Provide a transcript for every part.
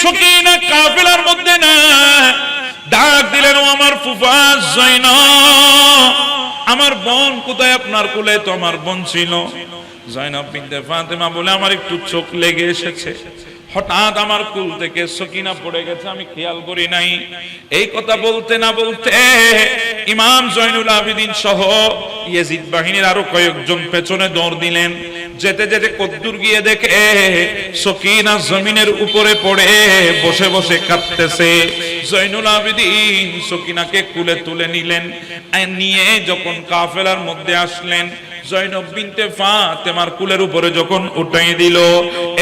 সকিনা কাফেলার মধ্যে না, ডাক দিলেন, ও আমার ফুফা জয়নব, আমার বোন কোথায়? আপনার কোলে তো আমার বোন ছিল। জয়নব বিনতে ফাতেমা বলে, আমার একটু চোখ লেগে এসেছে, হঠাৎ আমার কুল থেকে সকিনা পড়ে গেছে, আমি খেয়াল করি নাই। এই কথা বলতে না বলতে ইমাম জয়নুল আবেদিন সহ ইয়াজিদ বাহিনীর আরো কয়েকজন পেছনে দৌড় দিলেন। যেতে যেতে কদ্দুর গিয়ে দেখে সকিনা জমিনের উপরে পড়ে বসে বসে কাঁদতেছে। জয়নুল আবেদিন সকিনাকে কুলে তুলে নিলেন, নিয়ে যখন কাফেলার মধ্যে আসলেন, জয়নব বিনতে ফাতেমার কুলের উপরে যখন উঠাই দিল,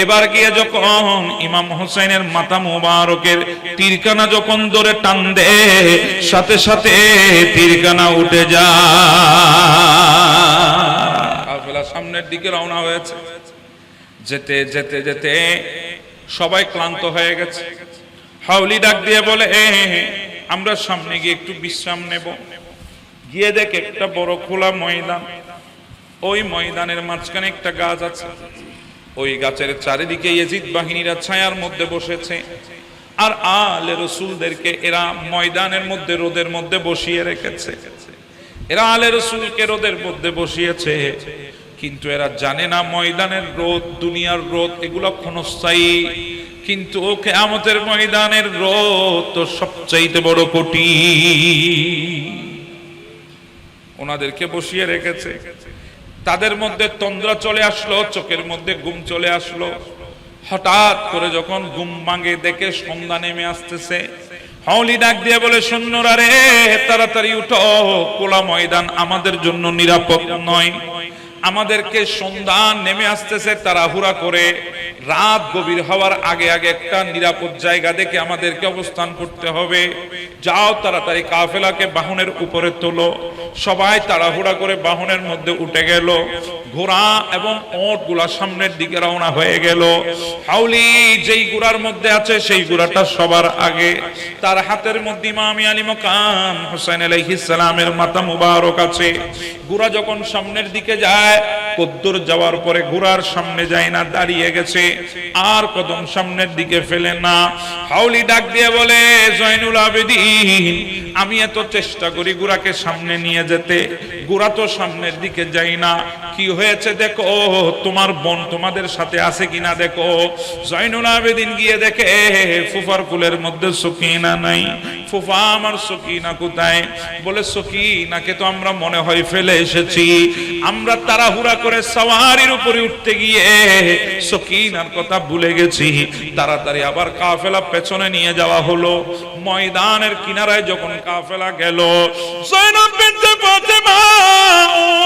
এবার গিয়ে যখন ইমাম হোসেনের মাথা মোবারকের তীরখানা যখন ধরে টান দে, সাথে সাথে তীরখানা উঠে যায়। কাফেলা সামনের দিকে রওনা হয়েছে। যেতে যেতে যেতে সবাই ক্লান্ত হয়ে গেছে। হাউলি ডাক দিয়ে বলে, আমরা সামনে গিয়ে একটু বিশ্রাম নেব। গিয়ে দেখে একটা বড় খোলা ময়দান, ওই ময়দানের মাঝখানে একটা গাছ আছে, ওই গাছের চারিদিকে ইয়াজিদ বাহিনীরা ছায়ার মধ্যে বসেছে। আর আলে রাসূলদেরকে এরা ময়দানের মধ্যে রোদের মধ্যে বসিয়ে রেখেছে। এরা আলে রাসূলকে রোদের মধ্যে বসিয়েছে, কিন্তু এরা জানে না ময়দানের রোদ, দুনিয়ার রোদ এগুলো ক্ষণস্থায়ী, কিন্তু কিয়ামতের ময়দানের রোদ তো সবচাইতে বড় কঠিন। ওনাদেরকে বসিয়ে রেখেছে। তাদের মধ্যে তন্দ্রা চলে আসলো, চোখের মধ্যে ঘুম চলে আসলো। হঠাৎ করে যখন ঘুম ভাঙে, দেখে সন্ধ্যা নেমে আসতেছে। হাউলি ডাক দিয়ে বলে, সৈন্যরা রে, তাড়াতাড়ি উঠো, খোলা ময়দান আমাদের জন্য নিরাপদ নয়। আমাদেরকে সন্ধ্যা নেমে আসতেছে, তাড়াহুড়া করে রাত গভীর হওয়ার আগে আগে একটা নিরাপদ জায়গা দেখে আমাদেরকে অবস্থান করতে হবে। যাও তাড়াতাড়ি কাফেলাকে বাহনের উপরে তোলো। সবাই তাড়াহুড়া করে বাহনের মধ্যে উঠে গেল। ঘোড়া এবং ওট গুলা সামনের দিকে রওনা হয়ে গেল। হাউলি যেই ঘোড়ার মধ্যে আছে সেই ঘোড়াটা সবার আগে, তার হাতের মধ্যে ইমাম আলী মাকাম হোসেন আলাইহিস সালামের মাথা মুবারক আছে। ঘোড়া যখন সামনের দিকে যায়, কদ্দুর যাওয়ার পরে ঘোড়ার সামনে যায় না, দাঁড়িয়ে গেছে, আর কদম সামনের দিকে ফেলে না। হাউলি ডাক দিয়ে বলে, জয়নুল আবেদিন, আমি এত চেষ্টা করি ঘোড়াকে সামনে নিয়ে যেতে, ঘোড়া তো সামনের দিকে যাই না, কি হয়েছে দেখো, তোমার বোন তোমাদের সাথে আছে কিনা দেখো। জয়নুল আবেদিন গিয়ে দেখে ফুফার কুলের মধ্যে সকিনা নাই। ফুফা, আমার সকিনা কোথায়? বলে, সকিনাকে তো আমরা মনে হয় ফেলে এসেছি। আমরা তাড়াহুড়া করে সওয়ারির উপরে উঠতে গিয়ে সকিনার কথা ভুলে গেছি। তাড়াতাড়ি আবার কাফেলা পেছনে নিয়ে যাওয়া হলো। ময়দানের কিনারায় যখন কাফেলা গেল, জয়নব বিনতে ফাতেমা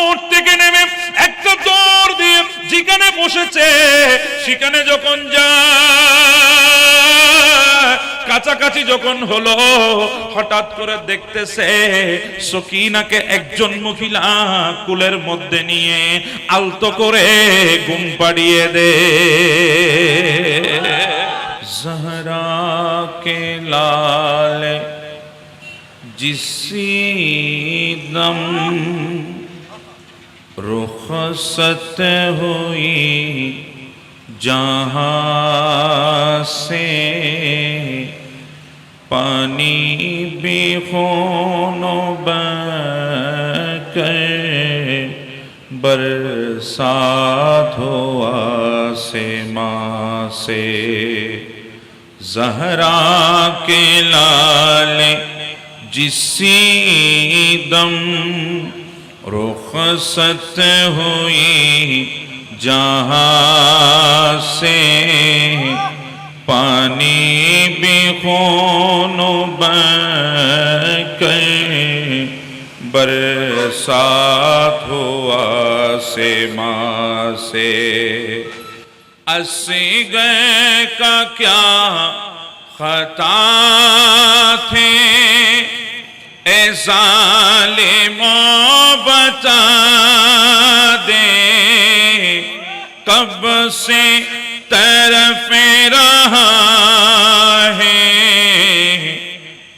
উট থেকে নেমে একটা দৌড় দিয়ে যেখানে বসেছে সেখানে যখন যায়, কাছাকাছি যখন হলো, হঠাৎ করে দেখতেছে সকিনাকে একজন মহিলা কুলের মধ্যে নিয়ে আলতো করে ঘুম পাড়িয়ে দে। জহরা কে লাল जिसी दम रुखसत हुई जहाँ से, पानी भी खूनो बहकर बरसात हो आसमां से। ज़हरा के लाल जिसी दम रुखसत हुई जहाँ से, पानी भी खूनो बहकर बरसात हुआ आसमां से। असग़र का क्या खता थे ए ज़ालिमों, बता दे, कब से तरफ रहा है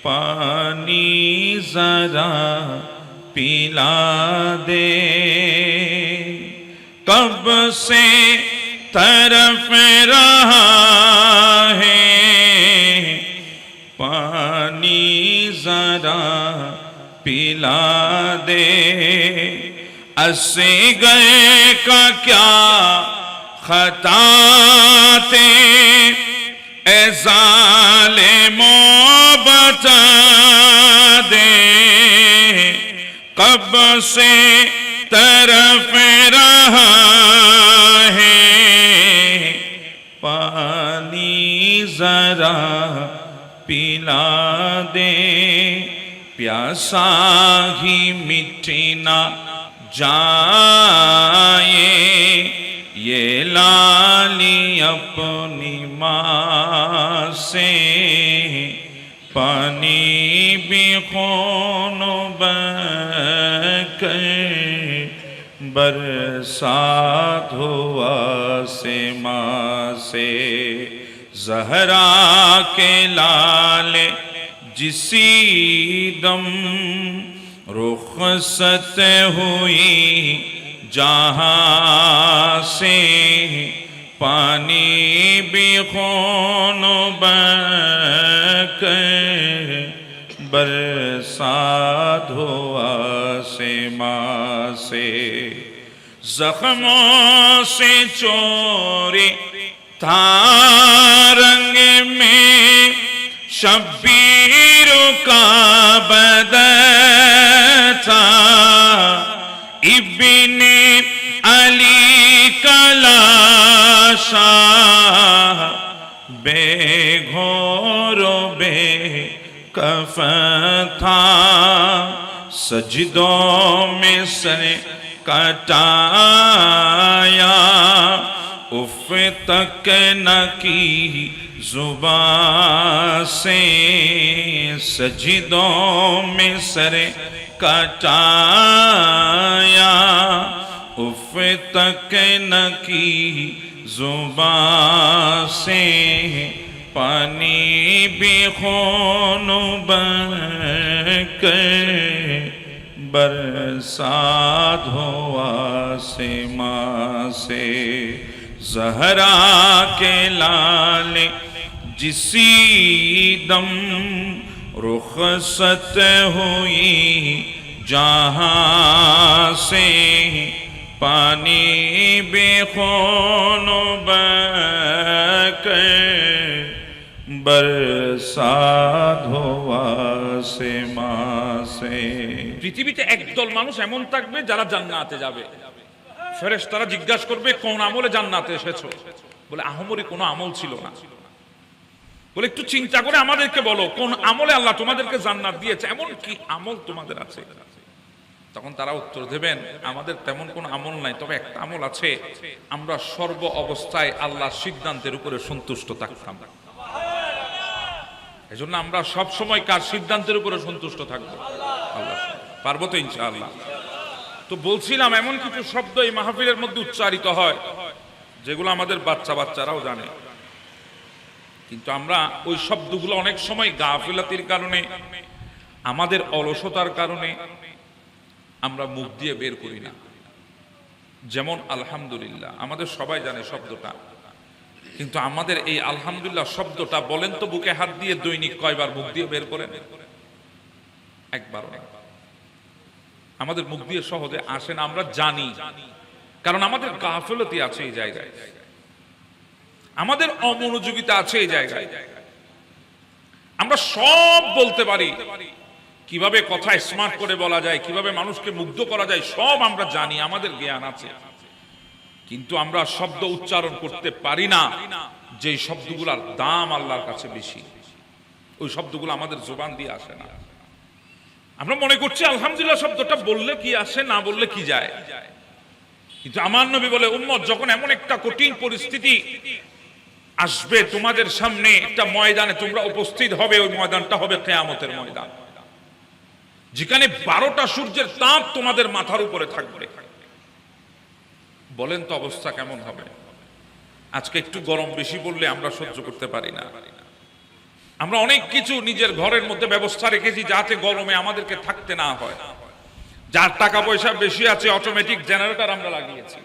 पानी, ज़रा पिला दे, कब से तरफ रहा है पानी जरा पिला दे, असगर का क्या खता थे, ए ज़ालिमो बता दे, कब से तरफ रहा है पानी जरा पिला दे, प्यासा ही मिटे ना जाए, ये लाली अपनी माँ से, पानी भी खून बहकर बरसात हुआ से माँ से, ज़हरा के लाल जिसी दम रुखसत हुई जहाँ से, पानी भी खून बहकर बरसात हुआ से माँ से, जख्मों से चोरी था रंग में शब्बीर का बदन था, इब्ने अली का लाशा बेघोर बेकफन था, सजदों में सर कटाया, उफ तक न की जुबान से, सजदों में सर कटाया, उफ तक न की जुबान से, पानी भी खून बहकर बरसात हुआ से माँ से, ज़हरा के लाल जिसी दम रुखसत हुई जहाँ से, पानी बेखून बहकर बरसात हुआ से माँ से। পৃথিবীতে একদল মানুষ এমন থাকবে যারা জান্নাতে যাবে। ফেরেশতারা জিজ্ঞাসা করবে কোন আমলে জান্নাতে এসেছো? বলে আহমরি কোনো আমল ছিল না। বলে একটু চিন্তা করে আমাদেরকে বলো কোন আমলে আল্লাহ তোমাদেরকে জান্নাত দিয়েছে, এমন কি আমল তোমাদের আছে? তখন তারা উত্তর দেবেন আমাদের তেমন কোনো আমল নাই, তবে একটা আমল আছে, আমরা সর্ব অবস্থায় আল্লাহর সিদ্ধান্তের উপরে সন্তুষ্ট থাকতাম। এজন্য আমরা সব সময় কার সিদ্ধান্তের উপরে সন্তুষ্ট থাকবো? আল্লাহ। পারবো তো ইনশাআল্লাহ? তো বলছিলাম এমন কিছু শব্দ এই মাহফিলের মধ্যে উচ্চারিত হয় যেগুলো আমাদের বাচ্চারাও জানে, কিন্তু আমরা ওই শব্দগুলো অনেক সময় গাফিলাতির কারণে, আমাদের অলসতার কারণে আমরা মুখ দিয়ে বের করি না। যেমন আলহামদুলিল্লাহ, আমাদের সবাই জানে শব্দটা, কিন্তু আমাদের এই আলহামদুলিল্লাহ শব্দটা বলেন তো বুকে হাত দিয়ে দৈনিক কয়বার মুখ দিয়ে বের করেন? একবারও না। আমাদের মুখ দিয়ে সহজে আসে না, আমরা জানি, কারণ আমাদের গাফিলতি আছে এই জায়গায়, আমাদের অমনোযোগিতা আছে এই জায়গায়। আমরা সব বলতে পারি, কিভাবে কথা স্মার্ট করে বলা যায়, কিভাবে মানুষকে মুগ্ধ করা যায়, সব আমরা জানি, আমাদের জ্ঞান আছে, কিন্তু আমরা শব্দ উচ্চারণ করতে পারি না যে শব্দগুলোর দাম আল্লাহর কাছে বেশি। ওই শব্দগুলো আমাদের জবান দিয়ে আসে না। আমরা মনে করছি আলহামদুলিল্লাহ শব্দটা বললে কি আসে, না বললে কি যায়, কিন্তু আমার নবী বলে উম্মত যখন এমন একটা কঠিন পরিস্থিতি আসবে তোমাদের সামনে, একটা ময়দানে তোমরা উপস্থিত হবে, ওই ময়দানটা হবে কিয়ামতের ময়দান, যেখানে 12টা সূর্যের তাপ তোমাদের মাথার উপরে থাকবে। বলেন তো অবস্থা কেমন হবে? আজকে একটু গরম বেশি বললে আমরা সহ্য করতে পারি না। আমরা অনেক কিছু নিজের ঘরের মধ্যে ব্যবস্থা রেখেছি যাতে গরমে আমাদেরকে থাকতে না হয়। যার টাকা পয়সা বেশি আছে অটোমেটিক জেনারেটর আমরা লাগিয়েছি,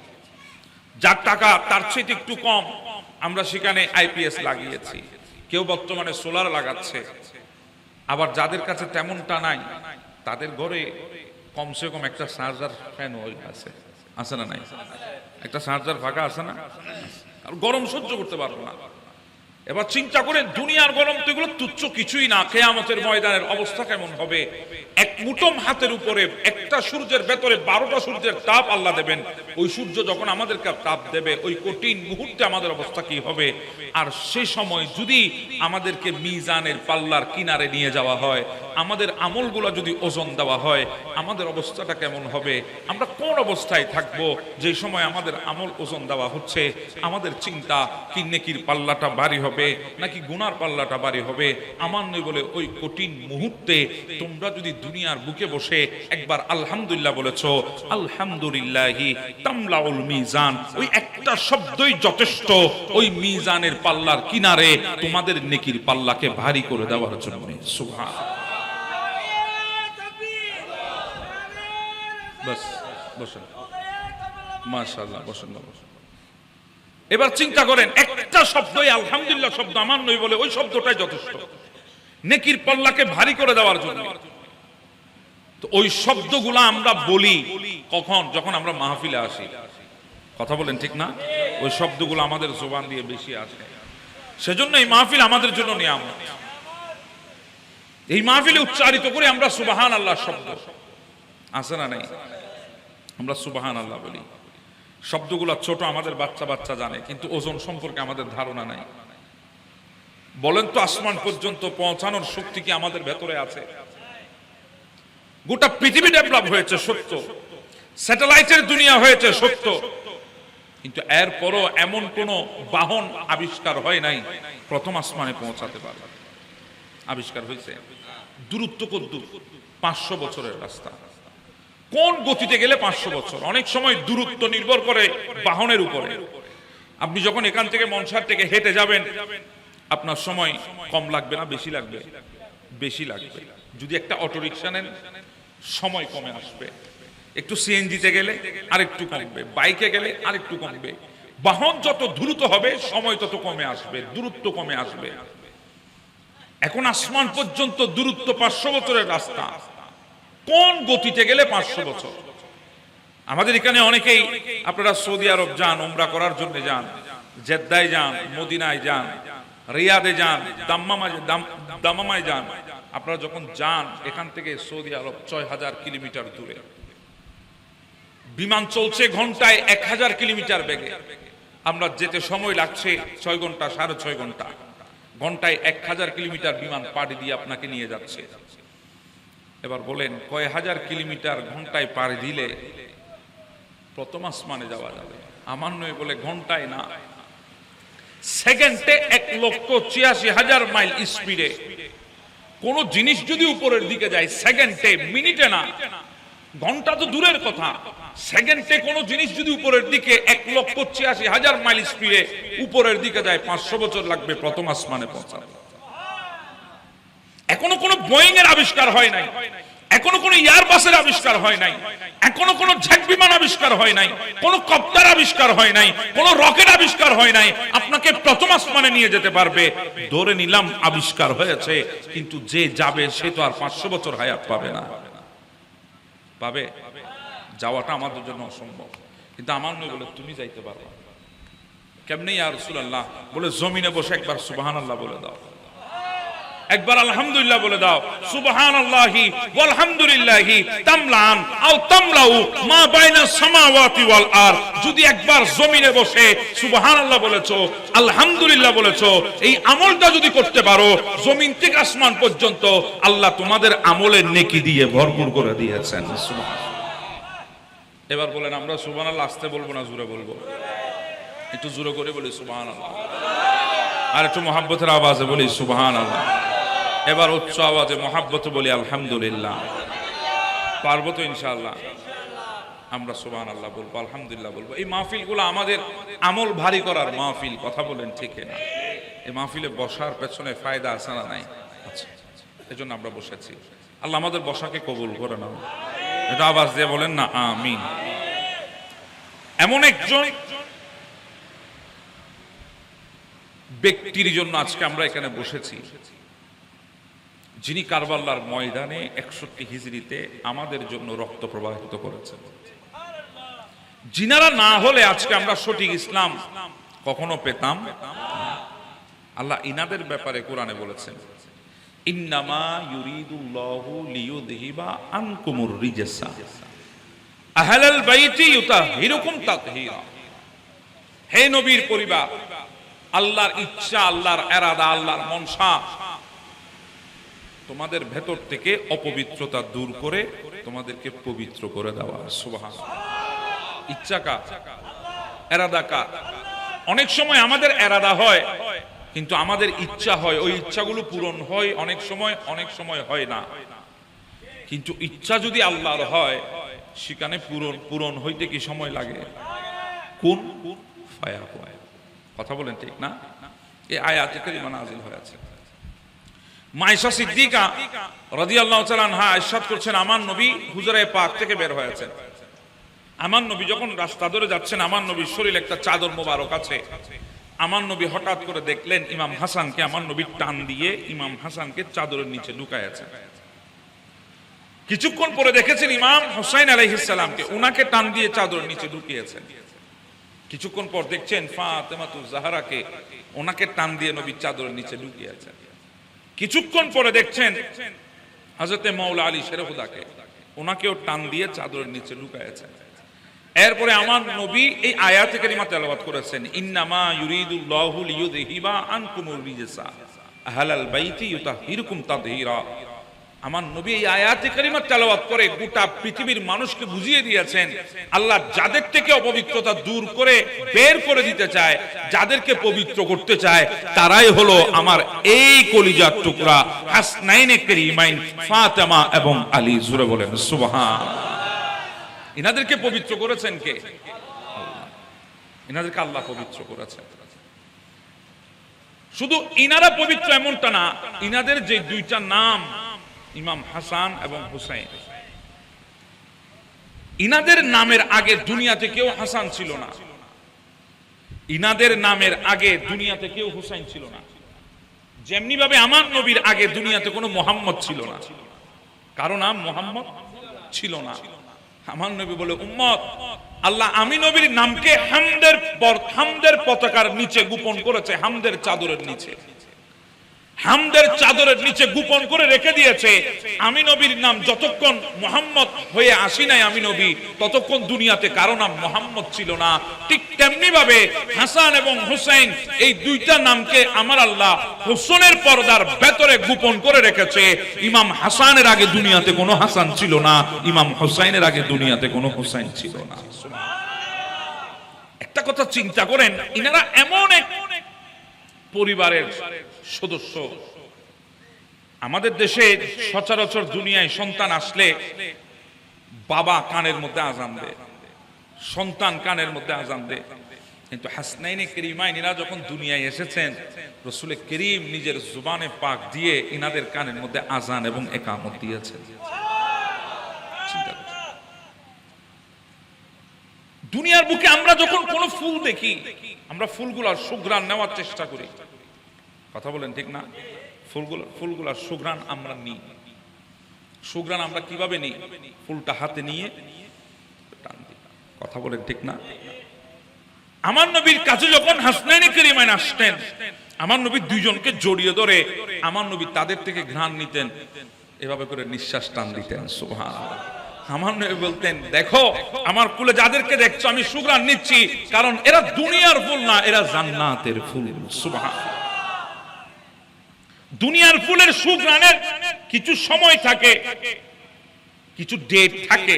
যার টাকা তার চেয়ে একটু কম আমরা সেখানে আইপিএস লাগিয়েছি, কেউ বর্তমানে সোলার লাগাচ্ছে। আবার যাদের কাছে তেমনটা নাই তাদের ঘরে কমসে কম একটা চার্জার ফ্যান আছে, আছে না নাই? একটা চার্জার ফাঁকা আছে না? আর গরম সহ্য করতে পারবো না। এবার চিন্তা করেন, দুনিয়ার গরম তো এগুলো তুচ্ছ কিছুই না। কিয়ামতের ময়দানের অবস্থা কেমন হবে? এক মুঠোম হাতের উপরে একটা সূর্যের ভেতরে 12টা সূর্যের তাপ আল্লাহ দেবেন। ওই সূর্য যখন আমাদেরকে তাপ দেবে, ওই কঠিন মুহূর্তে আমাদের অবস্থা কি হবে? আর সেই সময় যদি আমাদেরকে মিজানের পাল্লার কিনারে নিয়ে যাওয়া হয়, আমাদের আমলগুলো যদি ওজন দেওয়া হয়, আমাদের অবস্থাটা কেমন হবে? আমরা কোন অবস্থায় থাকবো যে সময় আমাদের আমল ওজন দেওয়া হচ্ছে? আমাদের চিন্তা কি নেকির পাল্লাটা ভারী হবে নাকি গুনার পাল্লাটা ভারী হবে? আমার নয় বলে ওই কঠিন মুহূর্তে তোমরা যদি দুনিয়ার বুকে বসে একবার আলহামদুলিল্লাহ বলেছো, আলহামদুলিল্লাহি তামলাউল মিজান, ওই একটা শব্দই যথেষ্ট ওই মিজানের পাল্লার কিনারে তোমাদের নেকির পাল্লাকে ভারী করে দেওয়ার জন্য। সুবহানাল্লাহ। বাস বসেন, মাশাআল্লাহ, বসেন বসেন। এবার চিন্তা করেন, একটা শব্দই আলহামদুলিল্লাহ শব্দ আমার নই বলে ওই শব্দটাই যথেষ্ট নেকির পাল্লাকে ভারী করে দেওয়ার জন্য। তো ওই শব্দগুলা আমরা বলি কখন? যখন আমরা মাহফিলে আসি। কথা বলেন ঠিক না? ওই শব্দগুলো আমাদের জবান দিয়ে বেশি আসে। সেজন্য এই মাহফিল আমাদের জন্য নিয়ামত। এই মাহফিলে উচ্চারিত করে আমরা সুবহানাল্লাহ শব্দ আছে না নাই? আমরা সুবহানাল্লাহ বলি। শব্দগুলো ছোট, আমাদের বাচ্চা বাচ্চা জানে, কিন্তু ওজন সম্পর্কে আমাদের ধারণা নাই। বলেন তো, আসমান পর্যন্ত পৌঁছানোর শক্তি কি আমাদের ভেতরে আছে? গোটা পৃথিবী ডেভেলপ হয়েছে সত্য, স্যাটেলাইটের দুনিয়া হয়েছে সত্য, কিন্তু এরপরও এমন কোন বাহন আবিষ্কার হয় নাই প্রথম আসমানে পৌঁছাতে পারে। আবিষ্কার হয়েছে। দূরত্ব কতদূর? 500 বছরের রাস্তা। কোন গতিতে গেলে 500 বছর? অনেক সময় দূরত্ব নির্ভর করে বাহনের উপরে। আপনি যখন এখান থেকে মনসার থেকে হেঁটে যাবেন, আপনার সময় কম লাগবে না বেশি লাগবে? বেশি লাগবে। যদি একটা অটোরিকশা নেন, সময় কমে আসবে। একটু সিএনজিতে গেলে আরেকটু কমবে, বাইকে গেলে আরেকটু কমবে। বাহন যত দ্রুত হবে সময় তত কমে আসবে, দূরত্ব কমে আসবে। এখন আসমান পর্যন্ত দূরত্ব 500 বছরের রাস্তা। কোন গতিতে গেলে 500 বছর? আমাদের এখানে অনেকেই, আপনারা সৌদি আরব যান, উমরা করার জন্য যান, জেদ্দায় যান, মদিনায় যান, রিয়াদে যান, দাম্মামায় যান। আপনারা যখন যান, এখান থেকে সৌদি আরব 6000 কিলোমিটার দূরে। বিমান চলছে ঘন্টায় 1000 কিলোমিটার বেগে। আমরা যেতে সময় লাগছে 6 ঘন্টা, 6.5 ঘন্টা। ঘন্টায় 1000 কিলোমিটার বিমান পাড়ি দিয়ে আপনাকে নিয়ে যাচ্ছে। এবার বলেন, কয় হাজার কিলোমিটার ঘন্টায় পাড়ি দিলে প্রথম আসমানে যাওয়া যাবে? আমার নয় বলে ঘন্টায় না, সেকেন্ডে 1,86,000 মাইল স্পিডে কোন জিনিস যদি উপরের দিকে যায়, সেকেন্ডে, মিনিটে না, ঘন্টা তো দূরের কথা, সেকেন্ডে কোন জিনিস যদি উপরের দিকে 1,86,000 মাইল স্পিডে উপরের দিকে যায়, 500 বছর লাগবে প্রথম আসমানে পৌঁছাতে। এখনো কোনো বোয়িং এর আবিষ্কার হয় নাই, এখনো কোনো এয়ারবাসের আবিষ্কার হয় নাই, এখনো কোনো জেট বিমান আবিষ্কার হয় নাই, কোনো কপ্টার আবিষ্কার হয় নাই, কোনো রকেট আবিষ্কার হয় নাই আপনাকে প্রথম আসমানে নিয়ে যেতে পারবে। ধরে নিলাম আবিষ্কার হয়েছে, কিন্তু যে যাবে সে তো আর 500 বছর হায়াত পাবে না। পাবে? যাওয়াটা আমাদের জন্য অসম্ভব। কিন্তু আমার নয় বলে তুমি যাইতে পারবে। কেমনে ইয়া রাসূলুল্লাহ? বলে জমিনে বসে একবার সুবহানাল্লাহ বলে দাও, একবার আলহামদুলিল্লাহ বলে দাও। সুবহানাল্লাহি ওয়াল হামদুলিল্লাহি তামলান আও তামলাউ মা বাইনা সামাওয়াতি ওয়াল আরদ। যদি একবার জমিনে বসে সুবহানাল্লাহ বলেছো, আলহামদুলিল্লাহ বলেছো, এই আমলটা যদি করতে পারো, জমিন থেকে আসমান পর্যন্ত আল্লাহ তোমাদের আমলের নেকি দিয়ে ভরপুর করে দিয়েছেন। সুবহানাল্লাহ। এবার বলেন, আমরা সুবহানাল্লাহ আস্তে বলবো না জোরে বলবো? একটু জোরে করে বলি সুবহানাল্লাহ, আর একটু মহব্বতের আওয়াজে বলি সুবহানাল্লাহ। এবার উচ্চ আওয়াজে মহব্বতে বলি আলহামদুলিল্লাহ। পারবো তো ইনশাআল্লাহ? আমরা সুবহানাল্লাহ বলবো, আলহামদুলিল্লাহ বলবো। এই মাহফিলগুলো আমাদের আমল ভারী করার মাহফিল। কথা বলেন ঠিক না? এই মাহফিলে বসার পেছনে ফায়দা আছে না নাই? আচ্ছা, এজন্য আমরা বসেছি। আল্লাহ আমাদের বসাকে কবুল করে নাও। এটা আওয়াজ দিয়ে বলেন না আমিন। এমন একজন ব্যক্তির জন্য আজকে আমরা এখানে বসেছি, যিনি কারবালার ময়দানে 61 হিজরিতে আমাদের জন্য রক্ত প্রবাহিত করেছেন। যিনারা না হলে আজকে আমরা সঠিক ইসলাম কখনো পেতাম না। আল্লাহ ইনাদের ব্যাপারে কোরআনে বলেছেন, ইন্নামা ইউরিদুল্লাহু লিইউযহিবা আনকুমুর রিজসা আহলাল বাইতি ইউতাহিরুকুম তাতহীরা। হে নবীর পরিবার, আল্লাহর ইচ্ছা, আল্লাহর ইরাদা, আল্লাহর মনসা তোমাদের ভেতর থেকে অপবিত্রতা দূর করে তোমাদেরকে পবিত্র করে দেওয়া। সুবহানাল্লাহ। ইচ্ছা কার? ইরাদা কার? অনেক সময় আমাদের ইরাদা হয় কিন্তু আমাদের ইচ্ছা হয়, ওই ইচ্ছাগুলো পূরণ হয় অনেক সময় হয় না। কিন্তু ইচ্ছা যদি আল্লাহর হয় সেখানে পূরণ হইতে কি সময় লাগে? কোন ফায়াকুন। কথা বলেন ঠিক না? এই আয়াতে কারিমা নাযিল হয়েছে। মায়েশা সিদ্দিকা রাদিয়াল্লাহু তাআলা আনহা ইরশাদ করছেন, আমার নবী হুজরায়ে পাক থেকে বের হয়েছেন। আমার নবী যখন রাস্তা ধরে যাচ্ছেন, আমার নবীর শরীরে একটা চাদর মোবারক আছে। আমার নবী হঠাৎ করে দেখলেন ইমাম হাসানকে, আমার নবী টান দিয়ে ইমাম হাসানকে চাদরের নিচে ঢুকাইয়াছেন। কিছুক্ষণ পরে দেখেছেন ইমাম হুসাইন আলাইহিস সালামকে, উনাকে টান দিয়ে চাদরের নিচে ঢুকিয়েছেন। কিছুক্ষণ পর দেখছেন ফাতেমাতুজ জাহরাকে, ওনাকে টান দিয়ে নবী চাদরের নিচে ঢুকিয়েছেন। কিছুক্ষণ পরে দেখছেন হযরতে মাওলা আলী শেরহুদাকে, ওনাকেও টান দিয়ে চাদরের নিচে ঢুকাইয়েছেন। এরপরে আমার নবী এই আয়াতে কারিমা তেলাওয়াত করেছেন, ইন্নামা ইউরিদুল্লাহু লিইউযহিবা আনকুমুর রিজসা আহলাল বাইতি ইউতাহিরুকুম তাতহীরা। আমার নবী এই আয়াতে কারিমা তেলাওয়াত করে গোটা পৃথিবীর মানুষকে বুঝিয়ে দিয়েছেন, আল্লাহ যাদের থেকে অপবিত্রতা দূর করে বের করে দিতে চায়, যাদেরকে পবিত্র করতে চায়, তারাই হলো আমার এই কলিজার টুকরা হাসনাইনে কারিমাইন ফাতেমা এবং আলী। জোরে বলেন সুবহানাল্লাহ। ইনাদেরকে পবিত্র করেছেন কে? আল্লাহ। ইনাদেরকে আল্লাহ পবিত্র করেছেন। শুধু ইনারা পবিত্র এমনটা না, ইনাদের যে দুইটা নাম ইমাম হাসান এবং হুসাইন, ইনাদের নামের আগে দুনিয়াতে কেউ হাসান ছিল না, ইনাদের নামের আগে দুনিয়াতে কেউ হুসাইন ছিল না। যেমনি ভাবে আমার নবীর আগে দুনিয়াতে কোনো মোহাম্মদ ছিল না, কারো নাম মোহাম্মদ ছিল না। আমার নবী বলে, উম্মত, আল্লাহ আমি নবীর নামকে হামদের পতাকার নিচে গোপন করেছে, হামদের চাদরের নিচে, হামদের চাদরের নিচে গোপন করে রেখে দিয়েছে। আমি নবীর নাম যতক্ষণ মোহাম্মদ হয়ে আসি নাই আমি নবী, ততক্ষণ দুনিয়াতে কারো নাম মোহাম্মদ ছিল না। ঠিক তেমনি ভাবে হাসান এবং হুসাইন এই দুইটা নামকে আমার আল্লাহ হোসেনের পর্দার ভেতরে গোপন করে রেখেছে। ইমাম হাসানের আগে দুনিয়াতে কোনো হাসান ছিল না, ইমাম হুসাইনের আগে দুনিয়াতে কোনো হুসাইন ছিল না। একটা কথা চিন্তা করেন, ইনারা এমন এক পরিবারের সদস্য। আমাদের দেশে সচরাচর দুনিয়ায় সন্তান আসলে বাবা কানের মধ্যে আজান দেয়, সন্তান কানের মধ্যে আজান দেয়। কিন্তু হাসনাইনে কারিমাইন এরা যখন দুনিয়ায় এসেছেন, রাসূল করিম নিজের জুবানে পাক দিয়ে ইনাদের কানের মধ্যে আজান এবং ইকামত দিয়েছেন। চিন্তা করুন, দুনিয়ার বুকে আমরা যখন কোনো ফুল দেখি, আমরা ফুলগুলোর সুঘ্রাণ নেওয়ার চেষ্টা করি। কথা বলেন ঠিক না? ফুলগুলোর সুঘ্রাণ আমরা নিই। সুঘ্রাণ আমরা কিভাবে নিই? ফুলটা হাতে নিয়ে টান দিই। কথা বলেন ঠিক না? আমার নবীর কাছে যখন হাসনাইনে কারিমাইন আসতেন, আমার নবী দুইজনকে জড়িয়ে ধরে আমার নবী তাদের থেকে ঘ্রাণ নিতেন, এভাবে করে নিঃশ্বাস টান দিতেন। সুবহানাল্লাহ। আমার নবী বলতেন, দেখো আমার কুলে যাদেরকে দেখছো আমি সুঘ্রাণ নিচ্ছি, কারণ এরা দুনিয়ার ফুল না, এরা জান্নাতের ফুল। সুবহানাল্লাহ। দুনিয়ার ফুলের সুঘ্রাণের কিছু সময় থাকে, কিছু ডেট থাকে,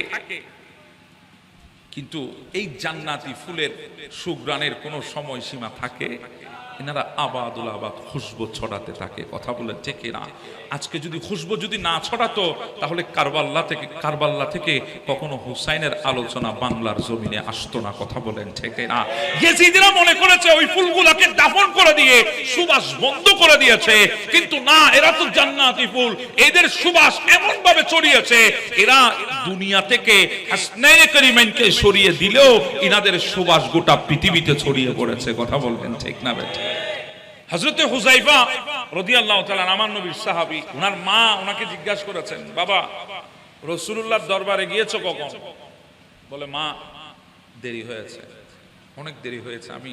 কিন্তু এই জান্নাতি ফুলের সুঘ্রাণের কোনো সময়সীমা থাকে? এনারা আবাদুল আবাদ খুশবু ছড়াতে থাকে। কথা বলেন ঠিক না? আজকে যদি খুশবু যদি না ছড়াতো, তাহলে কারবাল্লা থেকে কখনো হুসাইনের আলোচনা বাংলার জমিনে আসতো না। কথা বলেন ঠিক না? ইয়েজিদিরা মনে করেছে ওই ফুলগুলোকে দাফন করে দিয়ে সুবাস বন্ধ করে দিয়েছে, কিন্তু না, এরা তো জান্নাতি ফুল, এদের সুবাস এমন ভাবে ছড়িয়েছে, এরা দুনিয়া থেকে হাসনাইনে কারিমাইনকে সরিয়ে দিলেও ইনাদের সুবাস গোটা পৃথিবীতে ছড়িয়ে পড়েছে। কথা বলবেন ঠিক না বেটা? হযরতে হুযায়ফা রাদিয়াল্লাহু তাআলা আমার নবীর সাহাবী, ওনার মা ওনাকে জিজ্ঞাসা করেছেন, বাবা রাসূলুল্লাহর দরবারে গিয়েছো কখন? বলে, মা দেরি হয়েছে, অনেক দেরি হয়েছে, আমি